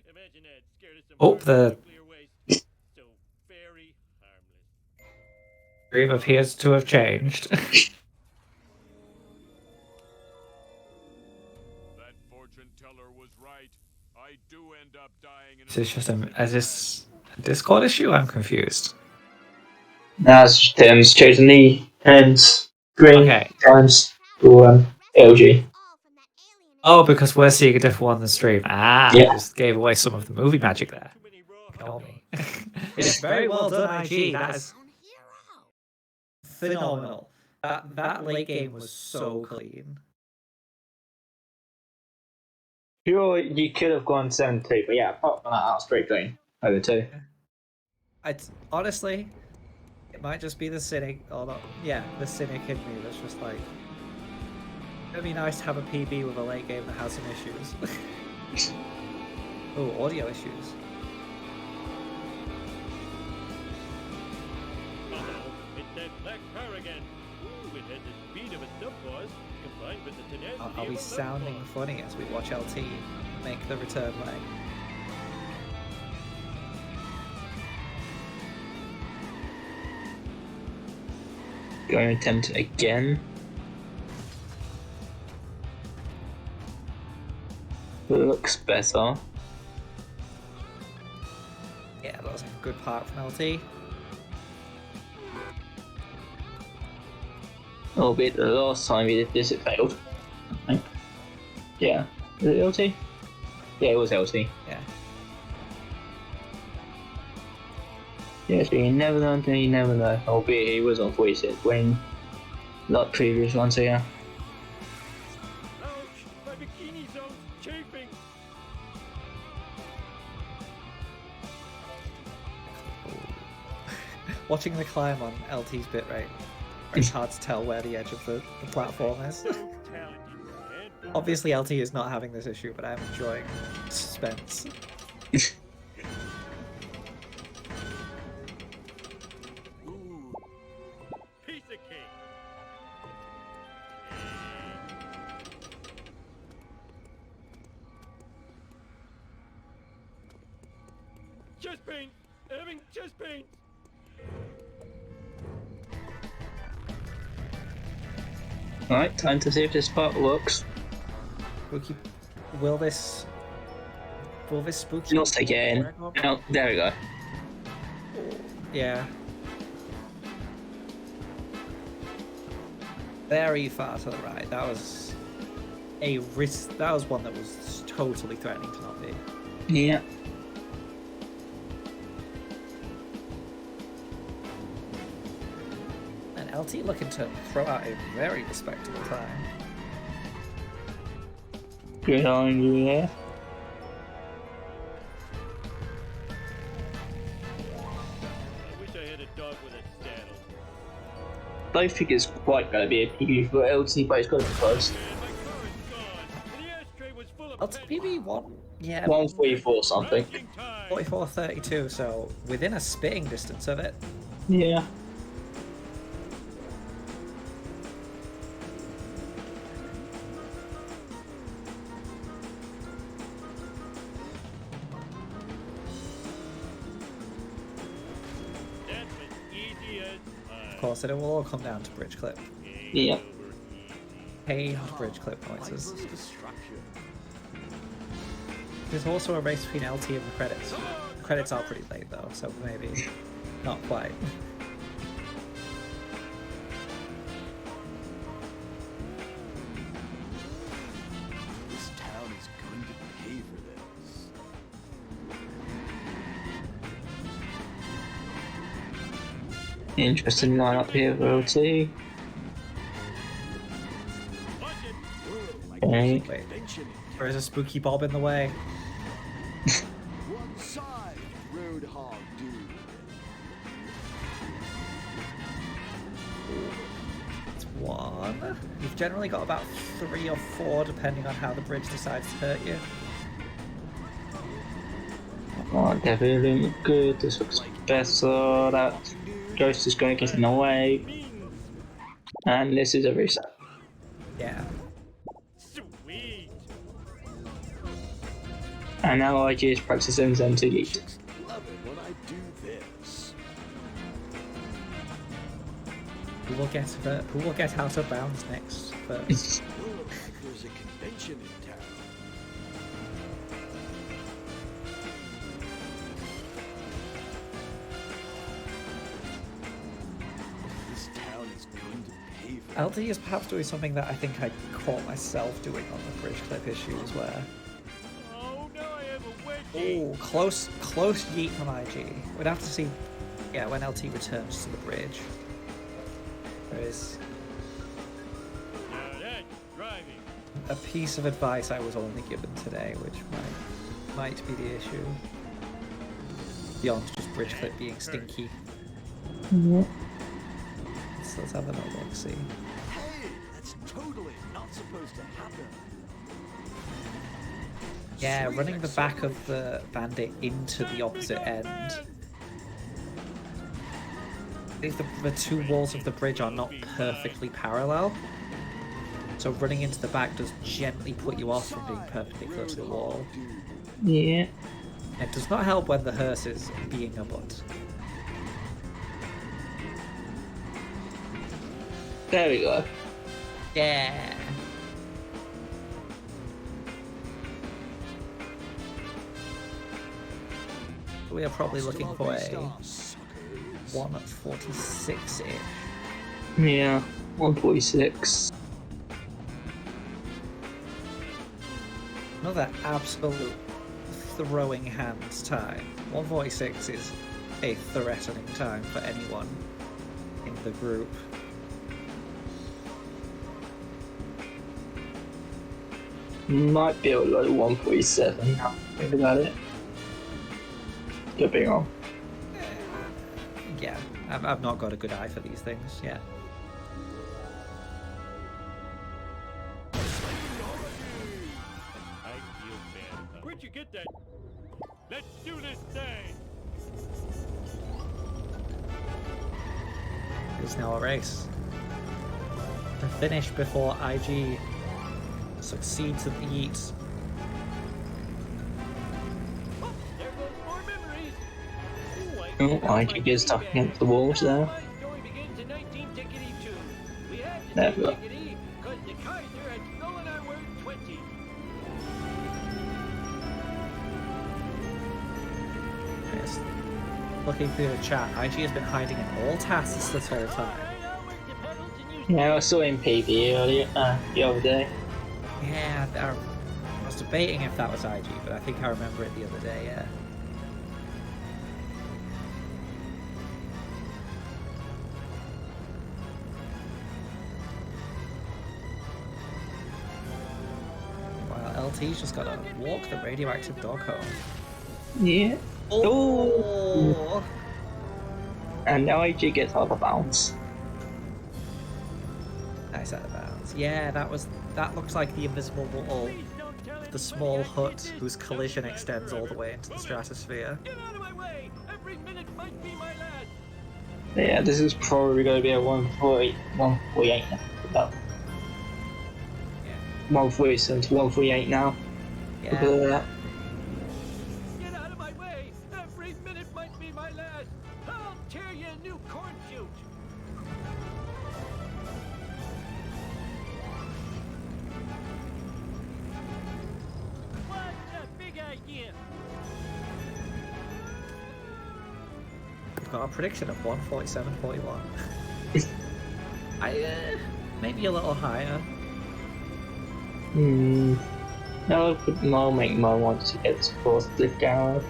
Imagine that, scared of some Oh, harmless the nuclear waste. So very harmless. dream appears to have changed. That fortune teller was right. I do end up dying in Is this just is this a Discord issue? I'm confused. Now it's Tim's chosen the green Okay. times for LG. Oh, because we're seeing a different one on the stream. Ah, Yeah. just gave away some of the movie magic there. Too many raw Ignore hot me. It's very well done, IG. That is phenomenal. That late game was so clean. Sure, you could have gone 7-2, but yeah, apart from that, was pretty clean. Over 2. Honestly, it might just be the cynic, or not. Yeah, the cynic in me that's just like, it'd be nice to have a PB with a late game that has some issues. Oh, audio issues. Uh-oh, it's that black car again. Ooh, it has the speed of a subboss, combined with the tenacity Are of we a sounding subboss. funny as we watch LT make the return leg? Going to attempt it again. Looks better. Yeah, that was a good part from LT. Albeit the last time he did this, it failed. I think. Yeah. Was it LT? Yeah, it was LT. Yeah. Yeah, so you never know until you never know. Albeit he was on 46 when, like previous ones, so yeah. Ouch! My bikini zone's chafing! Watching the climb on LT's bitrate, it's hard to tell where the edge of the platform is. So talented. And Obviously, LT is not having this issue, but I'm enjoying suspense. piece of cake. Chest pain! Having chest pain! Alright, time to see if this part works. Spooky, will this spooky? Not take it in. Oh, there we go. Yeah. Very far to the right. That was a risk. That was one that was totally threatening to not be. Yeah. And LT looking to throw out a very respectable time. Good on you there. I wish I had a dog with a saddle. Don't think it's quite going to be a PB for LT, but it's got to be close. Man, my car is gone. And the ashtray was full of LTPB one, yeah, 144 something. Roasting time. 44.32, so within a spitting distance of it. Yeah. That was easy as pie. Of course, it will all come down to bridge clip. Yeah. Hey, bridge clip noises. Mindless destruction. There's also a race between LT and the credits. The credits are pretty late though, so maybe not quite. This town is going to pay for this. Interesting lineup here for LT. Okay. Wait, there is a spooky Bob in the way. One side, Roadhog dude. It's one. You've generally got about 3 or 4 depending on how the bridge decides to hurt you. Oh, definitely look good. This looks better. That ghost is going to get in the way. And this is a reset. Yeah. Sweet. And now IG is practicing Zen to eat. Chicks love it when I do this. Who will get out of bounds next first? Don't look like there's a convention in town. This town is going to pay for LD is perhaps doing something that I think I caught myself doing on the bridge clip issues where... Oh, now I have a wedgie. Oh, close yeet from IG. We'd have to see, yeah, when LT returns to the bridge. There is Now that's driving. a piece of advice I was only given today, which might be the issue. Beyond just bridge clip being stinky. Let's have another look, see. Hey, that's totally not supposed to happen. Yeah, running the back of the bandit into the opposite end. If the 2 walls of the bridge are not perfectly parallel, so running into the back does gently put you off from being perfectly close to the wall. Yeah. It does not help when the hearse is being a butt. There we go. Yeah. We are probably looking for a 146-ish. Yeah. 146. Another absolute throwing hands time. 146 is a threatening time for anyone in the group. Might be able to go to 147 now. Think about it. Could be wrong. Yeah, I've not got a good eye for these things, yeah. I feel bad. Where'd you get that? Let's do this thing. It's now a race. To finish before IG succeeds at the yeet. Oh, there goes more memories. Oh, IG is stuck against the walls there. My story begins in 1962. We had to There take we go. Tickety because the Kaiser had stolen our word 20. Yes. Looking through the chat, IG has been hiding in all tasks this whole time. Yeah, I saw him PB earlier, the other day. Yeah, I was debating if that was IG, but I think I remember it the other day, yeah. While LT's just gotta walk the radioactive dog home. Yeah. Oh! And now IG gets out of bounds. Nice out of bounds. Yeah, that looks like the invisible wall. The small hut whose collision extends all the way into the stratosphere. Get out of my way! Every minute might be my last. Yeah, this is probably going to be a 140, 148 now. About Yeah. 147 to 148 now. Look Yeah. at that. Get out of my way! Every minute might be my last. I'll tear you a new corn shoot. What's a big idea? We've got a prediction of 147.41. Maybe a little higher. That'll make my want to get to fourth lift down.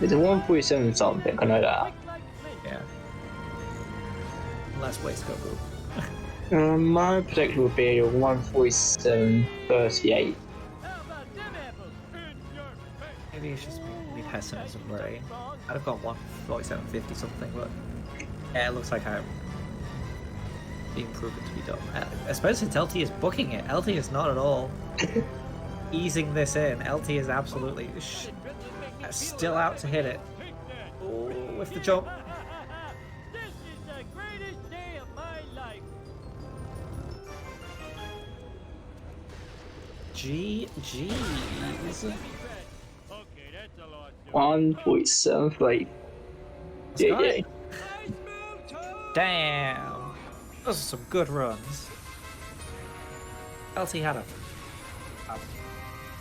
It's a 147 something, I know that. Like flint. Yeah. Less waistcoat boot. My prediction would be a 147.38. How about them apples? In your face. Maybe it's just me pessimism, right? I'd have gone 147.50 something, but yeah, it looks like I'm being proven to be dumb. Especially since LT is booking it. LT is not at all easing this in. LT is absolutely still out to hit it. Oh, with the jump. This is the greatest day of my life. GG's. Okay, that's a lot. 147.38. Let's go. Yeah. Nice move, Toad. Damn. Those are some good runs. LT had a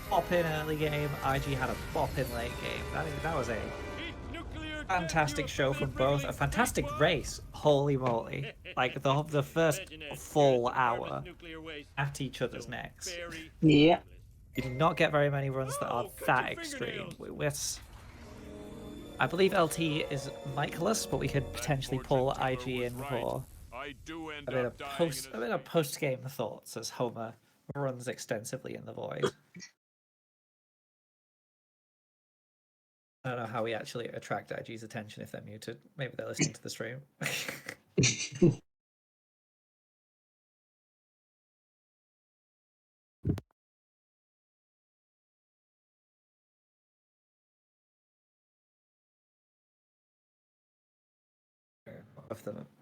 bop in early game. IG had a bop in late game. That was a It's nuclear fantastic show from both. A fantastic race. Holy moly. Like the first full hour at each other's necks. Yeah. You do not get very many runs that are that extreme. I believe LT is Michaelis, but we could potentially pull IG in for a bit of post game thoughts as Homer runs extensively in the void. I don't know how we actually attract IG's attention if they're muted. Maybe they're listening to the stream.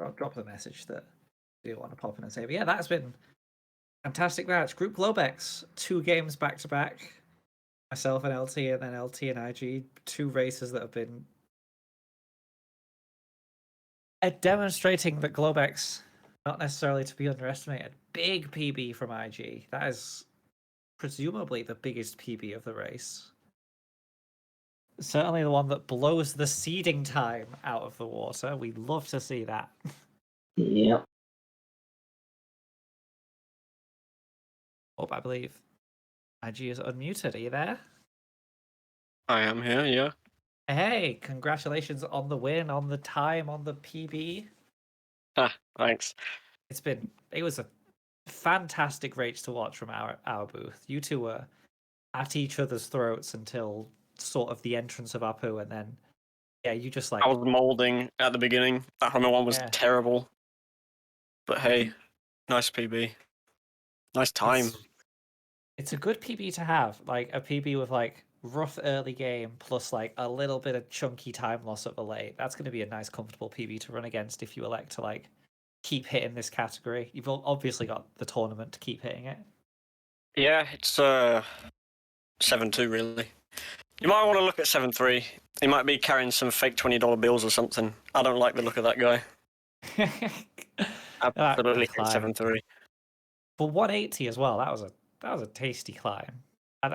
I'll drop the message that you want to pop in and say, but yeah, that's been a fantastic match. Group Globex, 2 games back to back. Myself and LT, and then LT and IG, 2 races that have been demonstrating that Globex, not necessarily to be underestimated. Big PB from IG. That is presumably the biggest PB of the race. Certainly the one that blows the seeding time out of the water. We'd love to see that. Yeah. Oh, I believe IG is unmuted. Are you there? I am here, yeah. Hey, congratulations on the win, on the time, on the PB. Thanks. It was a fantastic race to watch from our booth. You two were at each other's throats until sort of the entrance of Apu, and then you just like I was molding at the beginning. That Homer one was terrible. But hey, nice PB. Nice time. It's a good PB to have, like a PB with like rough early game plus like a little bit of chunky time loss at the late. That's going to be a nice comfortable PB to run against if you elect to like keep hitting this category. You've obviously got the tournament to keep hitting it. Yeah, it's 7-2 really. You might want to look at 7-3. He might be carrying some fake $20 bills or something. I don't like the look of that guy. Absolutely 7-3. For 180 as well. That was a tasty climb. And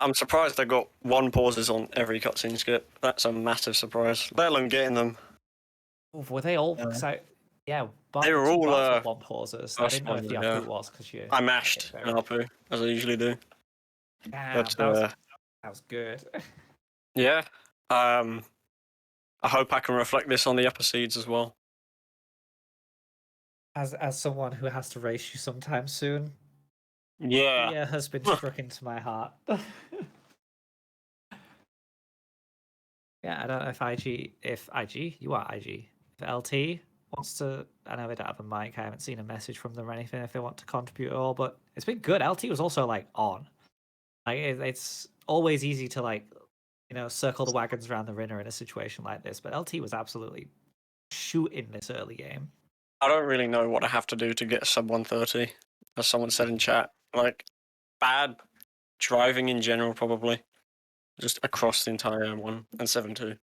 I'm surprised I got 1 pauses on every cutscene skip. That's a massive surprise. Let alone getting them. Were they all? They were all 1 pauses. I didn't know if the Apu was because you. I mashed an Apu as I usually do. Damn, that was good. Yeah. I hope I can reflect this on the upper seeds as well. As someone who has to race you sometime soon, has been struck into my heart. I don't know if IG, you are IG. If LT wants to, I know they don't have a mic. I haven't seen a message from them or anything if they want to contribute at all. But it's been good. LT was also like on. Like it's always easy to like, circle the wagons around the Rinner in a situation like this. But LT was absolutely shooting this early game. I don't really know what I have to do to get a sub 130, as someone said in chat. Like, bad driving in general, probably. Just across the entire one, and 7-2.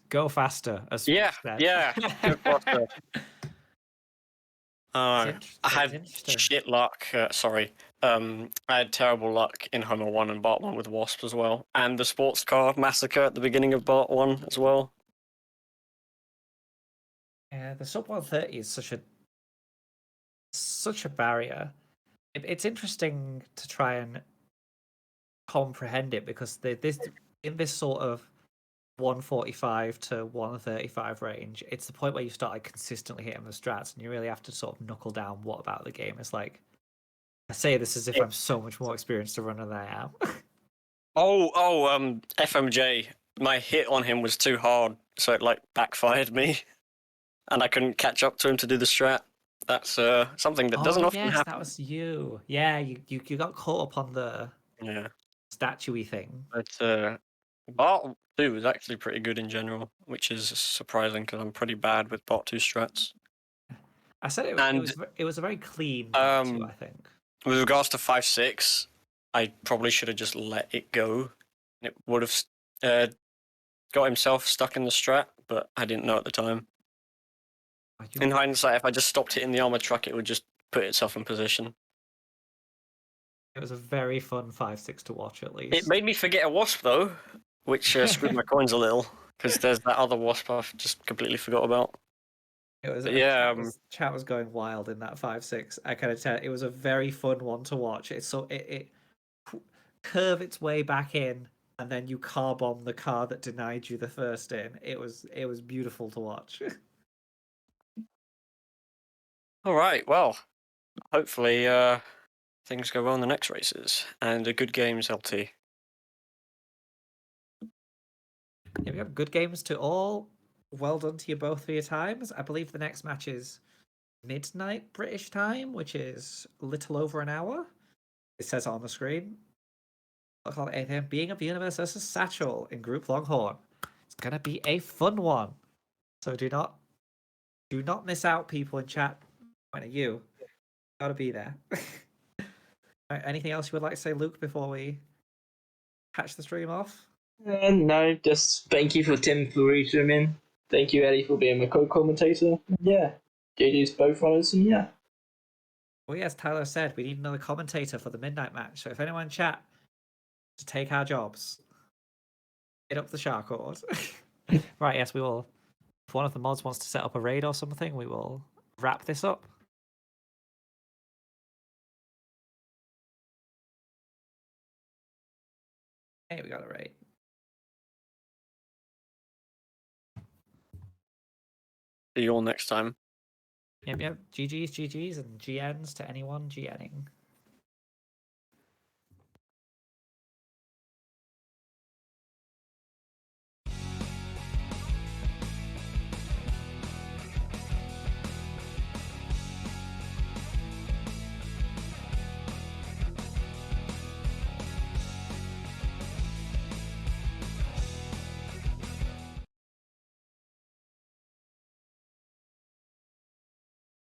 Go faster. Yeah. Go faster. I had shit luck. I had terrible luck in Homer 1 and Bart 1 with Wasp as well. And the sports car massacre at the beginning of Bart 1 as well. Yeah, the sub 130 is such a barrier. It's interesting to try and comprehend it because in this sort of 145 to 135 range, it's the point where you start like consistently hitting the strats, and you really have to sort of knuckle down what about the game. It's like, I say this as if I'm so much more experienced a runner than I am. FMJ. My hit on him was too hard, so it like backfired me, and I couldn't catch up to him to do the strat. That's something that doesn't often yes, happen. that was you. Yeah, you got caught up on the Yeah, statue-y thing. but Bot 2 is actually pretty good in general, which is surprising because I'm pretty bad with Bot 2 strats. I said it And, was a very clean Bot 2, I think. With regards to 5-6, I probably should have just let it go. It would have got himself stuck in the strat, but I didn't know at the time. In hindsight, if I just stopped hitting the armor truck, it would just put itself in position. It was a very fun 5-6 to watch, at least. It made me forget a wasp, though, which screwed my coins a little, because there's that other wasp I just completely forgot about. It was, yeah, chat was going wild in that 5-6. I kind of tell it was a very fun one to watch. It's so it curve its way back in, and then you car bomb the car that denied you the first in. It was beautiful to watch. All right, well, hopefully things go well in the next races, and a good games, LT. Yeah, we have good games to all. Well done to you both for your times. I believe the next match is midnight British time, which is a little over an hour. It says it on the screen. I'll call it 8 a.m. Being of the Universe versus Satchel in Group Longhorn. It's gonna be a fun one. So do not miss out, people in chat. Point of you. Gotta be there. Right, anything else you would like to say, Luke, before we catch the stream off? No, just thank you for Tim for reswimming. Thank you, Eddie, for being my co-commentator. Yeah, JD's both runners, and yeah. Well, yes, Tyler said we need another commentator for the midnight match. So if anyone in chat to take our jobs, hit up the shark cord. Right, yes, we will. If one of the mods wants to set up a raid or something, we will wrap this up. Hey, we got a raid. See you all next time. Yep. GG's, and GNs to anyone GNing.